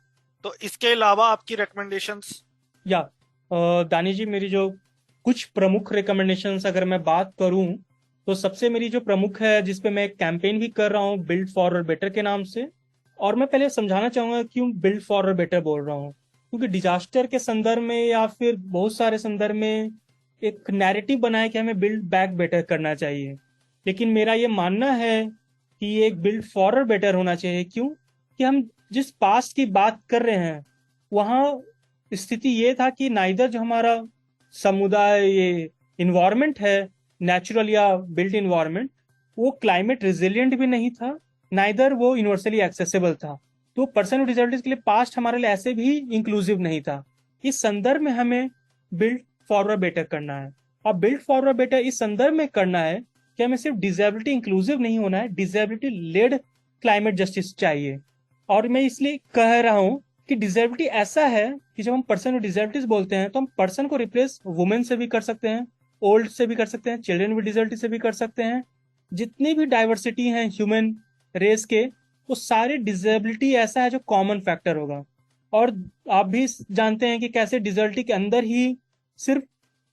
[SPEAKER 2] तो इसके अलावा आपकी रिकमेंडेशंस?
[SPEAKER 3] या दानी जी, मेरी जो कुछ प्रमुख रिकमेंडेशंस अगर मैं बात करूं, तो सबसे मेरी जो प्रमुख है, जिसपे मैं एक कैंपेन भी कर रहा हूं बिल्ड फॉर बेटर के नाम से। और मैं पहले समझाना चाहूंगा क्यों बिल्ड फॉर बेटर बोल रहा हूँ। क्योंकि डिजास्टर के संदर्भ में या फिर बहुत सारे संदर्भ में एक नैरेटिव बना है कि हमें बिल्ड बैक बेटर करना चाहिए, लेकिन मेरा ये मानना है कि ये एक बिल्ड फॉर बेटर होना चाहिए। क्यों? कि हम जिस पास्ट की बात कर रहे हैं, वहाँ स्थिति ये था कि नाइदर जो हमारा समुदाय ये इन्वायरमेंट है, नेचुरल या बिल्ट इन्वायरमेंट, वो क्लाइमेट रिजिलियंट भी नहीं था, नाइदर वो यूनिवर्सली एक्सेसिबल था। तो पर्सन विद डिसेबिलिटीज के लिए पास्ट हमारे लिए ऐसे भी इंक्लूसिव नहीं था। इस संदर्भ में हमें बिल्ड फॉरवर्ड बेटर करना है। और बिल्ड फॉरवर्ड बेटर इस संदर्भ में करना है कि हमें सिर्फ डिसेबिलिटी इंक्लूसिव नहीं होना है, डिसेबिलिटी लेड क्लाइमेट जस्टिस चाहिए। और मैं इसलिए कह रहा हूँ कि डिसेबिलिटी ऐसा है कि जब हम पर्सन विद डिसेबिलिटीज बोलते हैं, तो हम पर्सन को रिप्लेस वुमेन से भी कर सकते हैं, ओल्ड से भी कर सकते हैं, चिल्ड्रन विद डिसेबिलिटी से भी कर सकते हैं। जितनी भी डाइवर्सिटी हैं ह्यूमन रेस के, वो सारे डिसेबिलिटी ऐसा है जो कॉमन फैक्टर होगा। और आप भी जानते हैं कि कैसे डिसेबिलिटी के अंदर ही सिर्फ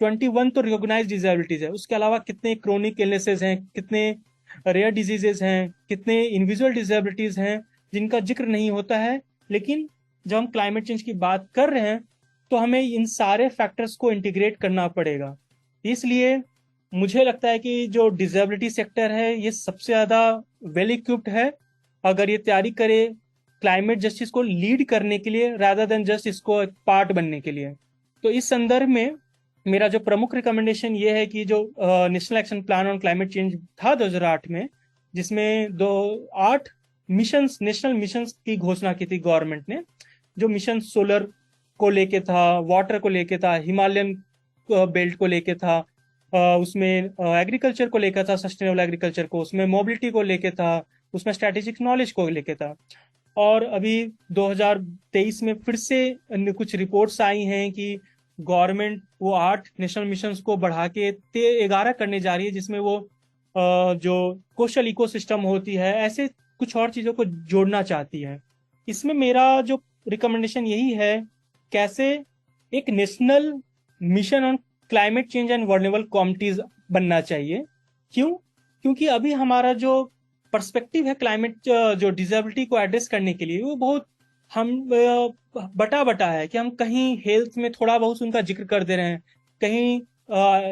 [SPEAKER 3] 21 तो रिकॉग्नाइज डिसेबिलिटीज है, उसके अलावा कितने क्रोनिक इलनेसेस हैं, कितने रेयर डिजीजेस हैं, कितने इंडिविजुअल डिसेबिलिटीज हैं जिनका जिक्र नहीं होता है। लेकिन जब हम क्लाइमेट चेंज की बात कर रहे हैं, तो हमें इन सारे फैक्टर्स को इंटीग्रेट करना पड़ेगा। इसलिए मुझे लगता है कि जो डिसेबिलिटी सेक्टर है, ये सबसे ज़्यादा वेल इक्विप्ड है अगर ये तैयारी करे क्लाइमेट जस्टिस को लीड करने के लिए, रादर देन जस्ट इसको एक पार्ट बनने के लिए। तो इस संदर्भ में मेरा जो प्रमुख रिकमेंडेशन ये है कि जो national action plan on climate change था 2008 में, जिसमें 8 मिशंस, नेशनल मिशंस की घोषणा की थी गवर्नमेंट ने। जो मिशन सोलर को लेके था, वाटर को लेके था, हिमालयन बेल्ट को लेके था, उसमें एग्रीकल्चर को लेकर था, सस्टेनेबल एग्रीकल्चर को, उसमें मोबिलिटी को लेके था, उसमें स्ट्रेटेजिक नॉलेज को लेके था। और अभी 2023 में फिर से कुछ रिपोर्ट्स आई हैं कि गवर्नमेंट वो 8 नेशनल मिशंस को बढ़ा के 11 करने जा रही है, जिसमें वो जो कोस्टल इकोसिस्टम होती है, ऐसे कुछ और चीज़ों को जोड़ना चाहती है। इसमें मेरा जो रिकमेंडेशन यही है, कैसे एक national mission on climate change and vulnerable communities बनना चाहिए। क्यों? क्योंकि अभी हमारा जो पर्सपेक्टिव है क्लाइमेट जो डिसेबिलिटी को एड्रेस करने के लिए, वो बहुत हम बटा बटा है कि हम कहीं हेल्थ में थोड़ा बहुत उनका जिक्र कर दे रहे हैं, कहीं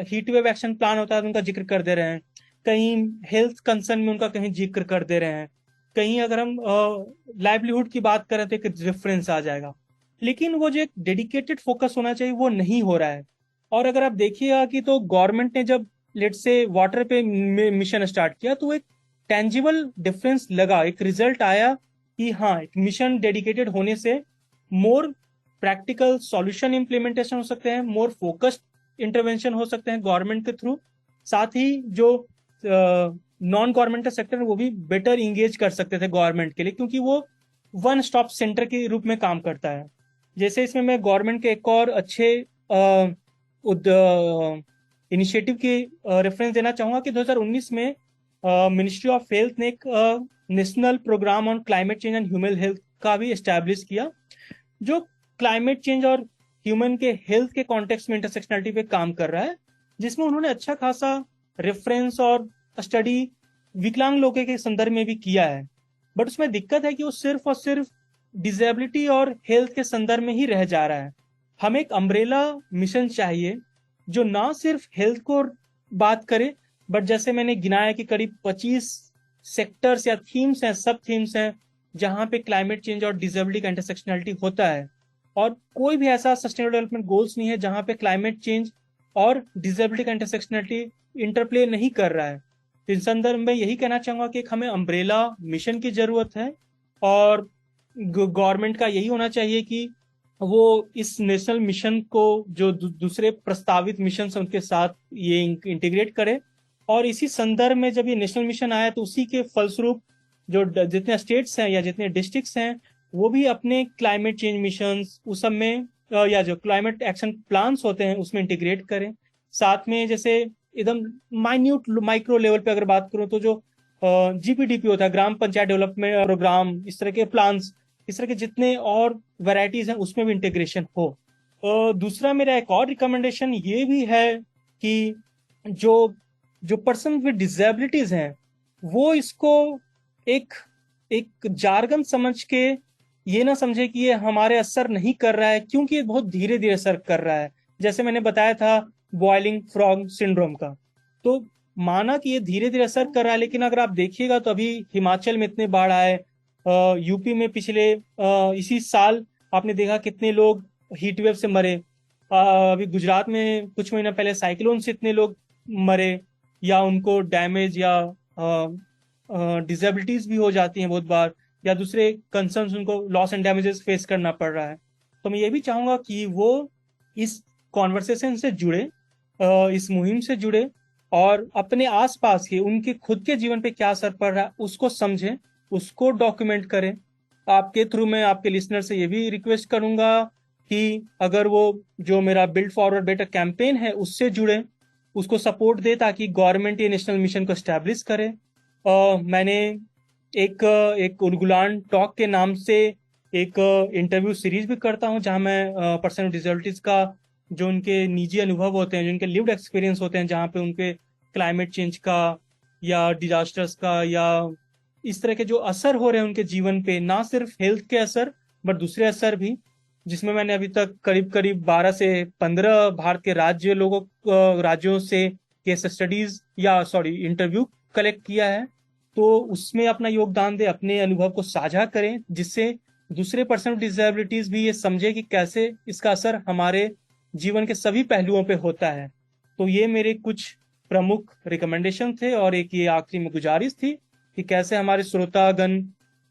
[SPEAKER 3] हीट वेव एक्शन प्लान होता है तो उनका जिक्र कर दे रहे हैं, कहीं हेल्थ कंसर्न में उनका कहीं जिक्र कर दे रहे हैं, कहीं अगर हम लाइवलीहुड की बात करें तो एक रेफरेंस आ जाएगा। लेकिन वो जो एक डेडिकेटेड फोकस होना चाहिए, वो नहीं हो रहा है। और अगर आप देखिएगा कि तो गवर्नमेंट ने जब लेट से वाटर पे मिशन स्टार्ट किया, तो एक टेंजिबल डिफरेंस लगा, एक रिजल्ट आया कि हाँ, एक मिशन डेडिकेटेड होने से मोर प्रैक्टिकल सॉल्यूशन इंप्लीमेंटेशन हो सकते हैं, मोर फोकस्ड इंटरवेंशन हो सकते हैं गवर्नमेंट के थ्रू। साथ ही जो नॉन गवर्नमेंटल सेक्टर है, वो भी बेटर इंगेज कर सकते थे गवर्नमेंट के लिए, क्योंकि वो वन स्टॉप सेंटर के रूप में काम करता है। जैसे इसमें मैं गवर्नमेंट के एक और अच्छे इनिशिएटिव की रेफरेंस देना चाहूंगा कि 2019 में मिनिस्ट्री ऑफ हेल्थ ने एक national programme on climate change and human health का भी एस्टैब्लिश किया, जो क्लाइमेट चेंज और ह्यूमन के हेल्थ के कॉन्टेक्स्ट में इंटरसेक्शनलिटी पे काम कर रहा है, जिसमें उन्होंने अच्छा खासा रेफरेंस और स्टडी विकलांग लोगों के संदर्भ में भी किया है। बट उसमें दिक्कत है कि वो सिर्फ और सिर्फ डिसेबिलिटी और हेल्थ के संदर्भ में ही रह जा रहा है। हमें एक अम्ब्रेला मिशन चाहिए जो ना सिर्फ हेल्थ को बात करे, बट जैसे मैंने गिनाया कि करीब 25 सेक्टर्स या थीम्स हैं, सब थीम्स हैं, जहां पे क्लाइमेट चेंज और डिसेबिलिटी का इंटरसेक्शनलिटी होता है। और कोई भी ऐसा सस्टेनेबल डेवलपमेंट गोल्स नहीं है जहां पे क्लाइमेट चेंज और डिसेबिलिटी का इंटरसेक्शनलिटी इंटरप्ले नहीं कर रहा है। तो इस संदर्भ में यही कहना चाहूंगा कि एक हमें अम्ब्रेला मिशन की जरूरत है, और गवर्नमेंट का यही होना चाहिए कि वो इस नेशनल मिशन को जो दूसरे प्रस्तावित मिशन हैं उनके साथ ये इंटीग्रेट करे। और इसी संदर्भ में जब ये नेशनल मिशन आया तो उसी के फलस्वरूप जो जितने स्टेट्स हैं या जितने डिस्ट्रिक्ट्स हैं वो भी अपने क्लाइमेट चेंज मिशन उस सब में या जो क्लाइमेट एक्शन प्लान्स होते हैं उसमें इंटीग्रेट करें। साथ में जैसे एकदम माइन्यूट माइक्रो लेवल पे अगर बात करूं तो जो जीपीडीपी होता है, ग्राम पंचायत डेवलपमेंट प्रोग्राम, इस तरह के प्लान्स, इस तरह के जितने और वैरायटीज हैं उसमें भी इंटीग्रेशन हो। दूसरा मेरा एक और रिकमेंडेशन ये भी है कि जो जो पर्सन विद डिसेबिलिटीज हैं वो इसको एक एक जार्गन समझ के ये ना समझे कि ये हमारे असर नहीं कर रहा है, क्योंकि ये बहुत धीरे धीरे असर कर रहा है। जैसे मैंने बताया था बॉइलिंग फ्रॉग सिंड्रोम का, तो माना कि ये धीरे धीरे असर कर रहा है, लेकिन अगर आप देखिएगा तो अभी हिमाचल में इतने बाढ़ आए, यूपी में पिछले इसी साल आपने देखा कितने लोग हीट वेव से मरे, अभी गुजरात में कुछ महीना पहले साइक्लोन से इतने लोग मरे, या उनको डैमेज या डिसेबिलिटीज भी हो जाती हैं बहुत बार, या दूसरे कंसर्न्स उनको लॉस एंड डैमेजेस फेस करना पड़ रहा है। तो मैं ये भी चाहूंगा कि वो इस कॉन्वर्सेशन से जुड़े, इस मुहिम से जुड़े, और अपने आसपास के उनके खुद के जीवन पे क्या असर पड़ रहा है उसको समझें, उसको डॉक्यूमेंट करें। आपके थ्रू मैं आपके लिसनर से ये भी रिक्वेस्ट करूंगा कि अगर वो जो मेरा बिल्ड फॉरवर्ड बेटर कैंपेन है उससे जुड़े, उसको सपोर्ट दे ताकि गवर्नमेंट ये नेशनल मिशन को एस्टैब्लिश करे। मैंने एक उलगुलान टॉक के नाम से एक इंटरव्यू सीरीज भी करता हूं जहां मैं पर्सन विद डिसेबिलिटीज का जो उनके निजी अनुभव होते हैं, जो उनके लिव्ड एक्सपीरियंस होते हैं, जहाँ पे उनके क्लाइमेट चेंज का या डिजास्टर्स का या इस तरह के जो असर हो रहे हैं उनके जीवन पे, ना सिर्फ हेल्थ के असर बट दूसरे असर भी, जिसमें मैंने अभी तक करीब करीब 12 से 15 भारत के राज्यों से केस स्टडीज या इंटरव्यू कलेक्ट किया है। तो उसमें अपना योगदान दे, अपने अनुभव को साझा करें, जिससे दूसरे पर्सन विद डिसेबिलिटीज भी ये समझे कि कैसे इसका असर हमारे जीवन के सभी पहलुओं पे होता है। तो ये मेरे कुछ प्रमुख रिकमेंडेशन थे, और एक ये आखिरी में गुजारिश थी कि कैसे हमारे श्रोतागण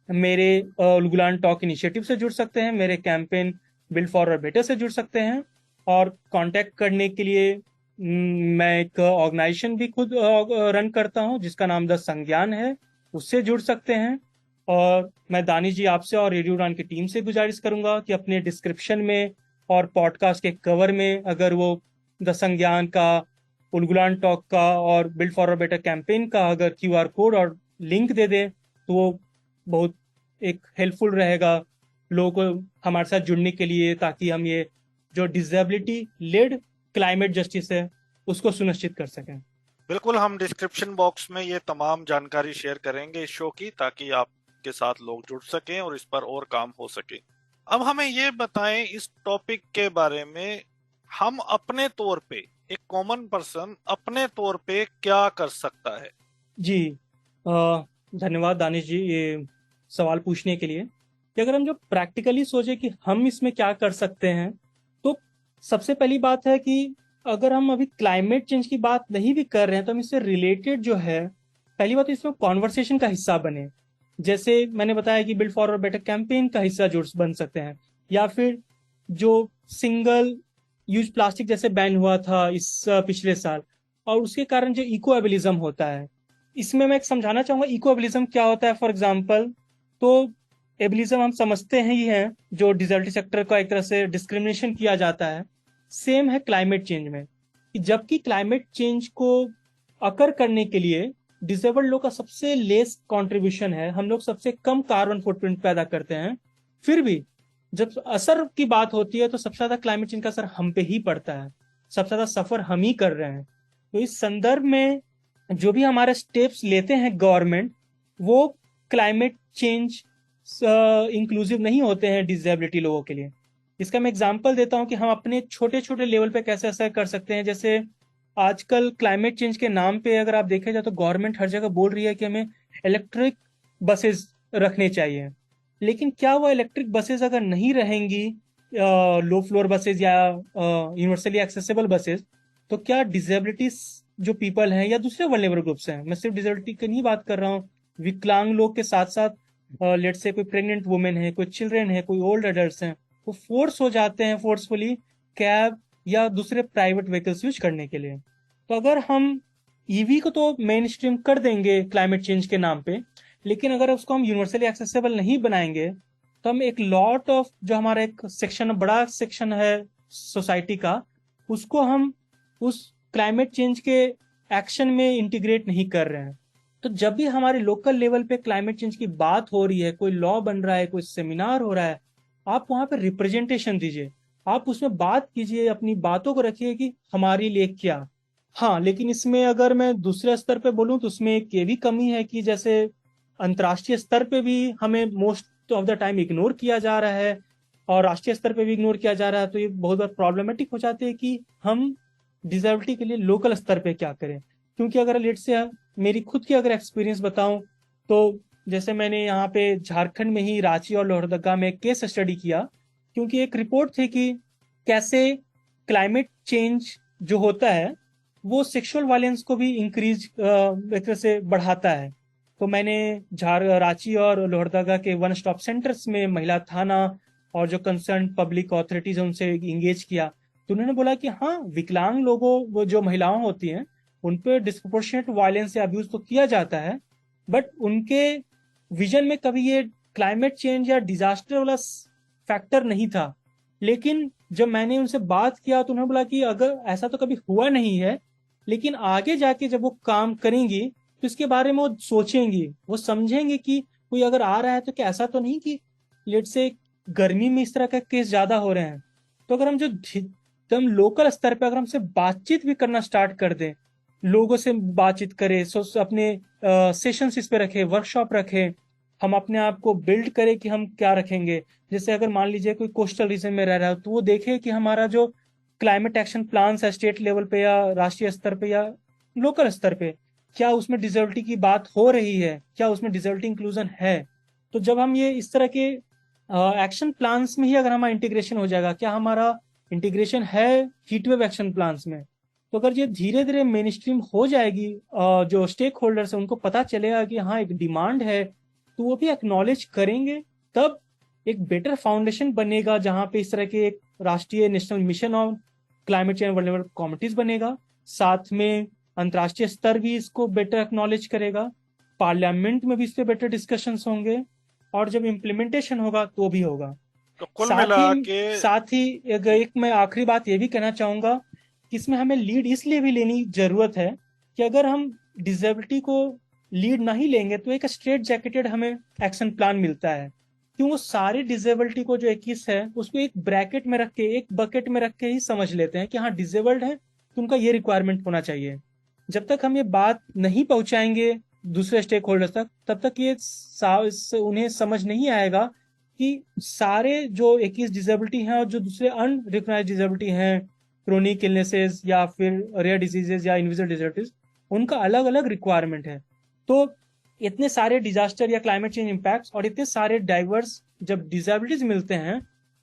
[SPEAKER 3] मेरे उलगुलान टॉक इनिशिएटिव से जुड़ सकते हैं, मेरे कैंपेन बिल्ड फॉरवर्ड बेटर से जुड़ सकते हैं। और कांटेक्ट करने के लिए मैं एक ऑर्गेनाइजेशन भी खुद रन करता हूं जिसका नाम द संज्ञान है, उससे जुड़ सकते हैं। और मैं दानिश जी आपसे और रेडियो उड़ान की टीम से गुजारिश करूंगा कि अपने डिस्क्रिप्शन में और पॉडकास्ट के कवर में अगर वो द संज्ञान का, उलगुलान टॉक का और बिल्ड फॉरवर्ड बेटर कैंपेन का अगर क्यूआर कोड और लिंक दे दें तो वो बहुत एक हेल्पफुल रहेगा लोगों को हमारे साथ जुड़ने के लिए, ताकि हम ये जो डिसेबिलिटी लेड क्लाइमेट जस्टिस है उसको सुनिश्चित कर सकें।
[SPEAKER 2] बिल्कुल, हम डिस्क्रिप्शन बॉक्स में ये तमाम जानकारी शेयर करेंगे इस शो की, ताकि आपके साथ लोग जुड़ सकें और इस पर और काम हो सके। अब हमें ये बताएं इस टॉपिक के बारे में, हम अपने तौर पे, एक कॉमन पर्सन अपने तौर पे क्या कर सकता है?
[SPEAKER 3] जी, धन्यवाद दानिश जी ये सवाल पूछने के लिए। कि अगर हम जो प्रैक्टिकली सोचे कि हम इसमें क्या कर सकते हैं, तो सबसे पहली बात है कि अगर हम अभी क्लाइमेट चेंज की बात नहीं भी कर रहे हैं तो हम इससे रिलेटेड जो है, पहली बात इसमें कॉन्वर्सेशन का हिस्सा बने। जैसे मैंने बताया कि बिल्ड फॉरवर्ड बेटर कैंपेन का हिस्सा जुड़ बन सकते हैं, या फिर जो सिंगल यूज प्लास्टिक जैसे बैन हुआ था इस पिछले साल, और उसके कारण जो इको एबिलिज्म होता है, इसमें मैं एक समझाना चाहूंगा इको एबिलिज्म क्या होता है। फॉर एग्जाम्पल, तो एबिलिज्म हम समझते हैं ही हैं, जो डिसेबिलिटी सेक्टर का एक तरह से डिस्क्रिमिनेशन किया जाता है, सेम है क्लाइमेट चेंज में। कि जबकि क्लाइमेट चेंज को अकर करने के लिए डिसेबल्ड लोग का सबसे लेस कंट्रीब्यूशन है, हम लोग सबसे कम कार्बन फुटप्रिंट पैदा करते हैं, फिर भी जब असर की बात होती है तो सबसे ज्यादा क्लाइमेट चेंज का असर हम पे ही पड़ता है, सबसे ज्यादा सफर हम ही कर रहे हैं। तो इस संदर्भ में जो भी हमारे स्टेप्स लेते हैं गवर्नमेंट, वो क्लाइमेट चेंज इंक्लूसिव नहीं होते हैं डिसेबिलिटी लोगों के लिए। इसका मैं एग्जांपल देता हूं कि हम अपने छोटे छोटे लेवल पे कैसे असर कर सकते हैं। जैसे आजकल क्लाइमेट चेंज के नाम पे अगर आप देखें जाए तो गवर्नमेंट हर जगह बोल रही है कि हमें इलेक्ट्रिक बसेस रखने चाहिए, लेकिन क्या वो इलेक्ट्रिक बसेस अगर नहीं रहेंगी, लो फ्लोर बसेस या यूनिवर्सली एक्सेसिबल बसेस, तो क्या डिसेबिलिटी जो पीपल हैं या दूसरे वल्नरेबल ग्रुप्स हैं, मैं सिर्फ डिसेबिलिटी की नहीं बात कर रहा हूँ, विकलांग लोग के साथ साथ लेट्स से कोई प्रेग्नेंट वुमेन है, कोई चिल्ड्रन है, कोई ओल्ड एडल्ट्स हैं, वो फोर्स हो जाते हैं फोर्सफुली कैब या दूसरे प्राइवेट व्हीकल्स यूज करने के लिए। तो अगर हम ईवी को तो मेन स्ट्रीम कर देंगे क्लाइमेट चेंज के नाम पे, लेकिन अगर उसको हम यूनिवर्सली एक्सेसिबल नहीं बनाएंगे तो हम एक लॉट ऑफ जो हमारा एक सेक्शन, बड़ा सेक्शन है सोसाइटी का, उसको हम उस क्लाइमेट चेंज के एक्शन में इंटीग्रेट नहीं कर रहे हैं। तो जब भी हमारे लोकल लेवल पे क्लाइमेट चेंज की बात हो रही है, कोई लॉ बन रहा है, कोई सेमिनार हो रहा है, आप वहां पे रिप्रेजेंटेशन दीजिए, आप उसमें बात कीजिए, अपनी बातों को रखिए कि हमारे लिए क्या। हाँ, लेकिन इसमें अगर मैं दूसरे स्तर पे बोलूँ तो उसमें एक ये भी कमी है कि जैसे अंतर्राष्ट्रीय स्तर पे भी हमें most of the time ignore किया जा रहा है और राष्ट्रीय स्तर पे भी इग्नोर किया जा रहा है, तो ये बहुत बार प्रॉब्लमेटिक हो जाते हैं कि हम डिसेबिलिटी के लिए लोकल स्तर पे क्या करें। क्योंकि अगर लेट से मेरी खुद की अगर एक्सपीरियंस बताऊं तो जैसे मैंने यहाँ पे झारखंड में ही रांची और लोहरदगा में एक केस स्टडी किया, क्योंकि एक रिपोर्ट थी कि कैसे क्लाइमेट चेंज जो होता है वो सेक्सुअल वायलेंस को भी इंक्रीज एक तरह से बढ़ाता है। तो मैंने रांची और लोहरदगा के वन स्टॉप सेंटर्स में महिला थाना और जो कंसर्न पब्लिक अथॉरिटीज है उनसे इंगेज किया, तो उन्होंने बोला कि हाँ, विकलांग लोगों, वो जो महिलाएं होती हैं उन पे डिस्प्रोपोर्शनेट वायलेंस या अब्यूज तो किया जाता है, बट उनके विजन में कभी ये क्लाइमेट चेंज या डिजास्टर वाला फैक्टर नहीं था। लेकिन जब मैंने उनसे बात किया तो उन्होंने बोला कि अगर ऐसा तो कभी हुआ नहीं है, लेकिन आगे जाके जब वो काम करेंगी तो इसके बारे में वो सोचेंगी, वो समझेंगे कि कोई अगर आ रहा है तो क्या ऐसा तो नहीं कि लेट से गर्मी में इस तरह का केस ज्यादा हो रहे हैं। तो अगर हम जो एकदम लोकल स्तर पे अगर हमसे बातचीत भी करना स्टार्ट कर दें, लोगों से बातचीत करें, अपने सेशंस इस पे रखें, वर्कशॉप रखें, हम अपने आप को बिल्ड करें कि हम क्या रखेंगे। जैसे अगर मान लीजिए कोई कोस्टल रीजन में रह रहा है तो वो देखे कि हमारा जो क्लाइमेट एक्शन प्लान है स्टेट लेवल पे या राष्ट्रीय स्तर पे या लोकल स्तर पे, क्या उसमें डिसेबिलिटी की बात हो रही है, क्या उसमें डिसेबिलिटी इंक्लूजन है। तो जब हम ये इस तरह के एक्शन प्लान्स में ही अगर हमारा इंटीग्रेशन हो जाएगा, क्या हमारा इंटीग्रेशन है हीट वेव एक्शन प्लान्स में, तो अगर ये धीरे धीरे मेन स्ट्रीम हो जाएगी, जो स्टेक होल्डर्स है उनको पता चलेगा कि हाँ एक डिमांड है, तो वो भी एक्नॉलेज करेंगे, तब एक बेटर फाउंडेशन बनेगा जहां पे इस तरह के एक राष्ट्रीय national mission on climate change vulnerable communities बनेगा। साथ में अंतर्राष्ट्रीय स्तर भी इसको बेटर एक्नॉलेज करेगा, पार्लियामेंट में भी इस पे बेटर डिस्कशंस होंगे, और जब इम्प्लीमेंटेशन होगा तो भी होगा।
[SPEAKER 2] तो कुल मिला के
[SPEAKER 3] साथ ही एक मैं आखिरी बात ये भी कहना चाहूंगा कि इसमें हमें लीड इसलिए भी लेनी जरूरत है कि अगर हम डिसेबिलिटी को लीड नहीं लेंगे तो एक स्ट्रेट जैकेटेड हमें एक्शन प्लान मिलता है, क्यों वो सारी डिसेबिलिटी को जो 21 है उसको एक ब्रैकेट में रख के, एक बकेट में रख के ही समझ लेते हैं कि हाँ डिसेबल्ड है तो उनका ये रिक्वायरमेंट होना चाहिए। जब तक हम ये बात नहीं पहुंचाएंगे दूसरे स्टेक होल्डर्स तक, तब तक ये उन्हें समझ नहीं आएगा कि सारे जो 21 डिसेबिलिटी हैं और जो दूसरे अनरिकॉग्नाइज्ड डिसेबिलिटी हैं, क्रोनिक इलनेसेस या फिर रेयर डिजीजेज या इनविजिबल डिसेबिलिटीज, उनका अलग अलग रिक्वायरमेंट है। तो इतने सारे डिजास्टर या क्लाइमेट चेंज इम्पैक्ट्स और इतने सारे डाइवर्स जब डिसेबिलिटीज मिलते हैं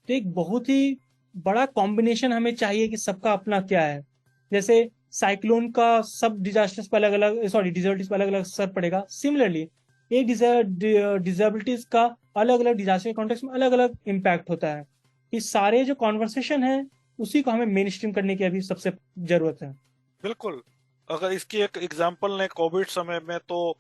[SPEAKER 3] तो एक बहुत ही बड़ा कॉम्बिनेशन हमें चाहिए कि सबका अपना क्या है। जैसे साइक्लोन का सब डिजास्टर्स पर अलग अलग, डिसेबिलिटीज पर अलग अलग असर पड़ेगा, सिमिलरली एक डिसेबिलिटीज का अलग अलग डिजास्टर कॉन्टेक्स्ट में अलग अलग इम्पैक्ट होता है। इस सारे जो कॉन्वर्सेशन है उसी को हमें मेन स्ट्रीम करने की अभी सबसे जरूरत है।
[SPEAKER 2] बिल्कुल, अगर इसकी एक एग्जांपल ने कोविड समय में तो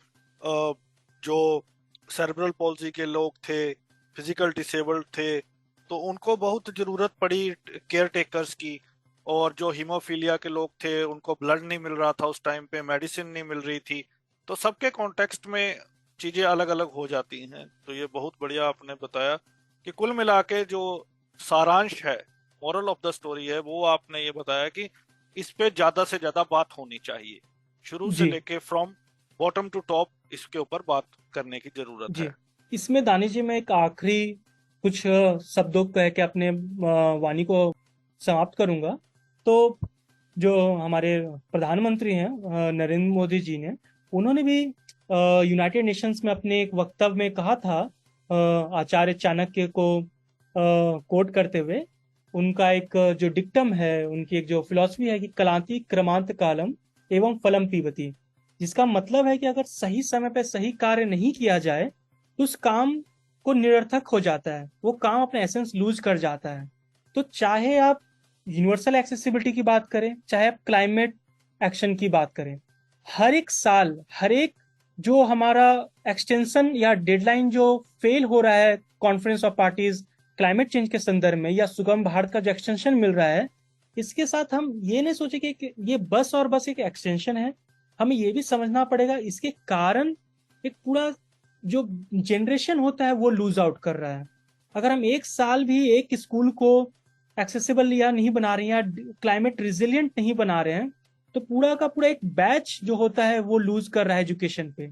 [SPEAKER 2] जो सेरेब्रल पॉल्सी के लोग थे, फिजिकल डिसेबल्ड थे, तो उनको बहुत जरूरत पड़ी केयर टेकर्स की, और जो हीमोफीलिया के लोग थे उनको ब्लड नहीं मिल रहा था उस टाइम पे, मेडिसिन नहीं मिल रही थी, तो सबके कॉन्टेक्स्ट में चीजें अलग अलग हो जाती हैं। तो ये बहुत बढ़िया आपने बताया कि कुल मिला के जो सारांश है, मोरल ऑफ द स्टोरी है, वो आपने ये बताया कि इस पे ज्यादा से ज्यादा बात होनी चाहिए, शुरू से लेके फ्रॉम बॉटम टू टॉप इसके ऊपर बात करने की जरूरत है।
[SPEAKER 3] इसमें दानिश जी मैं एक आखिरी कुछ शब्दों कह के अपने वाणी को समाप्त करूंगा। तो जो हमारे प्रधानमंत्री हैं नरेंद्र मोदी जी ने, उन्होंने भी यूनाइटेड नेशंस में अपने एक वक्तव्य में कहा था, आचार्य चाणक्य को कोट करते हुए, उनका एक जो डिक्टम है, उनकी एक जो फिलॉसफी है कि कलांति क्रमांत कालम एवं फलम पिबति, जिसका मतलब है कि अगर सही समय पर सही कार्य नहीं किया जाए तो उस काम को निरर्थक हो जाता है, वो काम अपना एसेंस लूज कर जाता है। तो चाहे आप यूनिवर्सल एक्सेसिबिलिटी की बात करें, चाहे आप क्लाइमेट एक्शन की बात करें, हर एक साल हर एक जो हमारा एक्सटेंशन या डेडलाइन जो फेल हो रहा है conference of parties climate change के संदर्भ में, या सुगम भारत का जो एक्सटेंशन मिल रहा है, इसके साथ हम ये नहीं सोचे कि ये बस और बस एक एक्सटेंशन है। हमें ये भी समझना पड़ेगा इसके कारण एक पूरा जो जनरेशन होता है वो लूज आउट कर रहा है। अगर हम एक साल भी एक स्कूल को एक्सेसिबल या नहीं बना रहे हैं या क्लाइमेट रिजिलियंट नहीं बना रहे हैं, तो पूरा का पूरा एक बैच जो होता है वो लूज कर रहा है एजुकेशन पे।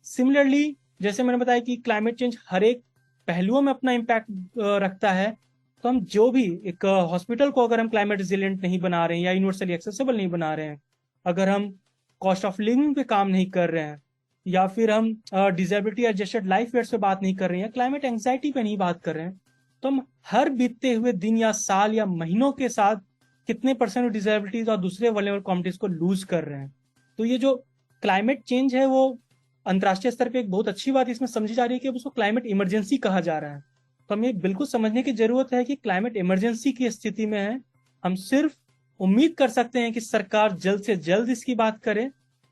[SPEAKER 3] सिमिलरली, जैसे मैंने बताया कि क्लाइमेट चेंज हर एक पहलुओं में अपना इम्पैक्ट रखता है, तो हम जो भी एक हॉस्पिटल को अगर हम क्लाइमेट रिजिलियंट नहीं बना रहे हैं या यूनिवर्सली एक्सेसिबल नहीं बना रहे हैं, अगर हम कॉस्ट ऑफ लिविंग पे काम नहीं कर रहे हैं, या फिर हम डिसेबिलिटी एडजस्टेड लाइफ वेट्स पे बात नहीं कर रहे हैं, क्लाइमेट एंग्जाइटी पे नहीं बात कर रहे हैं, तो हम हर बीतते हुए दिन या साल या महीनों के साथ कितने परसेंट डिसेबिलिटीज और दूसरे वल्नरेबल कम्युनिटीज को लूज कर रहे हैं। तो ये जो क्लाइमेट चेंज है वो अंतर्राष्ट्रीय स्तर पे एक बहुत अच्छी बात इसमें समझी जा रही है कि उसको क्लाइमेट इमरजेंसी कहा जा रहा है। तो हमें बिल्कुल समझने की जरूरत है कि क्लाइमेट इमरजेंसी की स्थिति में है। हम सिर्फ उम्मीद कर सकते हैं कि सरकार जल्द से जल्द इसकी बात करे।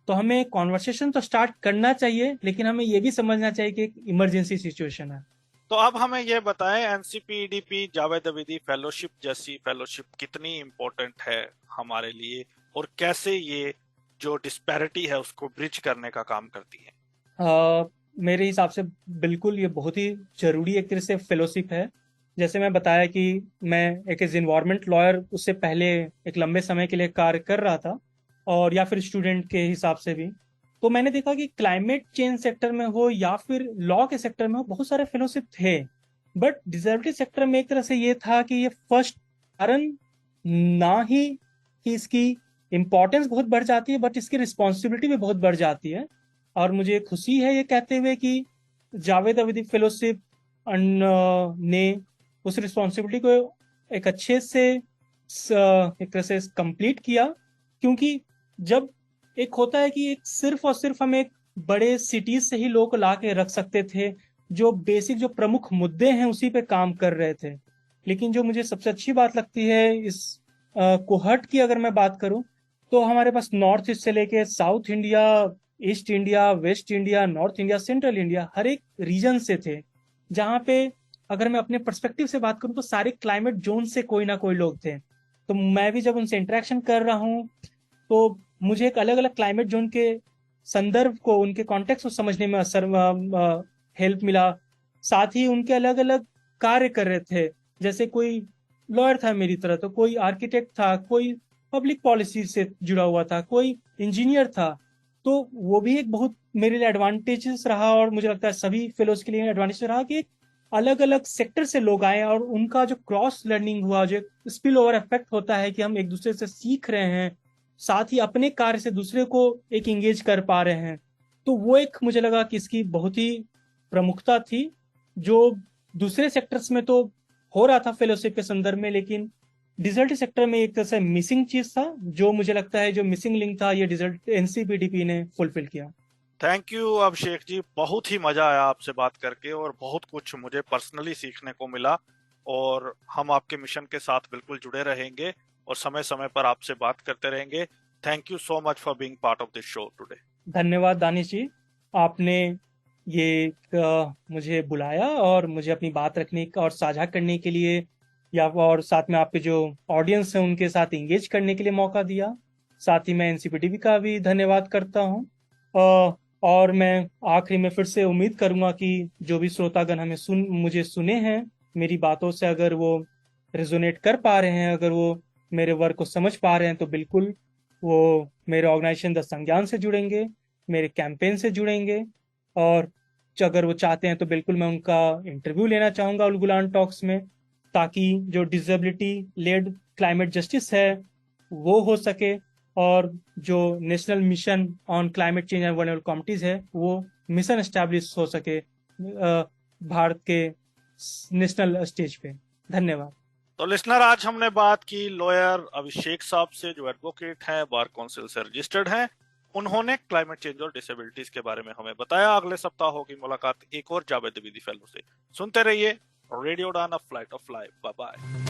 [SPEAKER 3] तो हमें कॉन्वर्सेशन तो स्टार्ट करना चाहिए, लेकिन हमें यह भी समझना चाहिए कि एक इमरजेंसी सिचुएशन है।
[SPEAKER 2] तो अब हमें ये बताएं, एनसीपीडीपी जावेद अवीदी फेलोशिप जैसी फेलोशिप कितनी इम्पोर्टेंट है हमारे लिए, और कैसे ये जो डिस्पैरिटी है उसको ब्रिज करने का काम करती है?
[SPEAKER 3] मेरे हिसाब से बिल्कुल ये बहुत ही जरूरी एक तरह से फेलोशिप है। जैसे मैं बताया कि मैं एक एनवायरमेंट लॉयर उससे पहले एक लंबे समय के लिए कार्य कर रहा था, और या फिर स्टूडेंट के हिसाब से भी, तो मैंने देखा कि क्लाइमेट चेंज सेक्टर में हो या फिर लॉ के सेक्टर में हो, बहुत सारे फेलोशिप थे, बट डिसेबिलिटी सेक्टर में एक तरह से ये था कि ये फर्स्ट कारण ना ही कि इसकी इम्पोर्टेंस बहुत बढ़ जाती है, बट इसकी रिस्पॉन्सिबिलिटी भी बहुत बढ़ जाती है। और मुझे खुशी है ये कहते हुए कि जावेद अवीदी फेलोशिप ने उस रिस्पॉन्सिबिलिटी को एक अच्छे से एक तरह से कंप्लीट किया। क्योंकि जब एक होता है कि एक सिर्फ और सिर्फ हम एक बड़े सिटीज से ही लोग ला के रख सकते थे, जो बेसिक जो प्रमुख मुद्दे हैं उसी पे काम कर रहे थे, लेकिन जो मुझे सबसे अच्छी बात लगती है इस कोहर्ट की अगर मैं बात करूं, तो हमारे पास नॉर्थ ईस्ट से लेके south India, east India, west India, north India, central India, हर एक रीजन से थे, जहाँ पे अगर मैं अपने पर्सपेक्टिव से बात करूं तो सारे क्लाइमेट जोन से कोई ना कोई लोग थे। तो मैं भी जब उनसे इंटरेक्शन कर रहा हूँ तो मुझे एक अलग अलग क्लाइमेट जोन के संदर्भ को, उनके कॉन्टेक्स्ट को समझने में हेल्प मिला। साथ ही उनके अलग अलग कार्य कर रहे थे, जैसे कोई लॉयर था मेरी तरह, तो कोई आर्किटेक्ट था, कोई पब्लिक पॉलिसी से जुड़ा हुआ था, कोई इंजीनियर था। तो वो भी एक बहुत मेरे लिए एडवांटेजेस रहा, और मुझे लगता है सभी फेलोज के लिए एडवांटेज रहा कि अलग अलग सेक्टर से लोग आए और उनका जो क्रॉस लर्निंग हुआ, जो स्पिल ओवर इफेक्ट होता है कि हम एक दूसरे से सीख रहे हैं, साथ ही अपने कार्य से दूसरे को एक इंगेज कर पा रहे हैं, तो वो एक मुझे लगा कि इसकी बहुत ही प्रमुखता थी, जो दूसरे सेक्टर्स में तो हो रहा था फेलोशिप के संदर्भ में, लेकिन डिसेबिलिटी सेक्टर में एक तरह से मिसिंग चीज था, जो मुझे लगता है जो मिसिंग लिंक था ये एनसीपीडीपी ने फुलफिल किया।
[SPEAKER 2] थैंक यू अभिषेक जी, बहुत ही मजा आया आपसे बात करके, और बहुत कुछ मुझे पर्सनली सीखने को मिला, और हम आपके मिशन के साथ बिल्कुल जुड़े रहेंगे और समय समय पर आपसे बात करते रहेंगे। Thank you so much for being part of this show today.
[SPEAKER 3] धन्यवाद दानिश जी, आपने ये मुझे बुलाया और मुझे अपनी बात रखने और साझा करने के लिए, या और साथ में आपके जो ऑडियंस है उनके साथ इंगेज करने के लिए मौका दिया। साथ ही मैं एनसीपीडीपी का भी धन्यवाद करता हूँ, और मैं आखिरी में फिर से उम्मीद करूंगा कि जो भी श्रोतागण मुझे सुने हैं, मेरी बातों से अगर वो रेजोनेट कर पा रहे हैं, अगर वो मेरे वर्क को समझ पा रहे हैं, तो बिल्कुल वो मेरे ऑर्गेनाइजेशन द संज्ञान से जुड़ेंगे, मेरे कैंपेन से जुड़ेंगे, और अगर वो चाहते हैं तो बिल्कुल मैं उनका इंटरव्यू लेना चाहूँगा उलगुलान टॉक्स में, ताकि जो डिसेबिलिटी लेड क्लाइमेट जस्टिस है वो हो सके, और जो national mission on climate change and vulnerable communities है वो मिशन एस्टैब्लिश हो सके भारत के नेशनल स्टेज पे। धन्यवाद।
[SPEAKER 2] तो लिसनर, आज हमने बात की लॉयर अभिषेक साहब से, जो एडवोकेट हैं, बार काउंसिल से रजिस्टर्ड हैं। उन्होंने क्लाइमेट चेंज और डिसेबिलिटीज के बारे में हमें बताया। अगले सप्ताह होगी मुलाकात एक और जावेद विदी फेलो से। सुनते रहिए radio Udaan, a flight of life. Bye bye.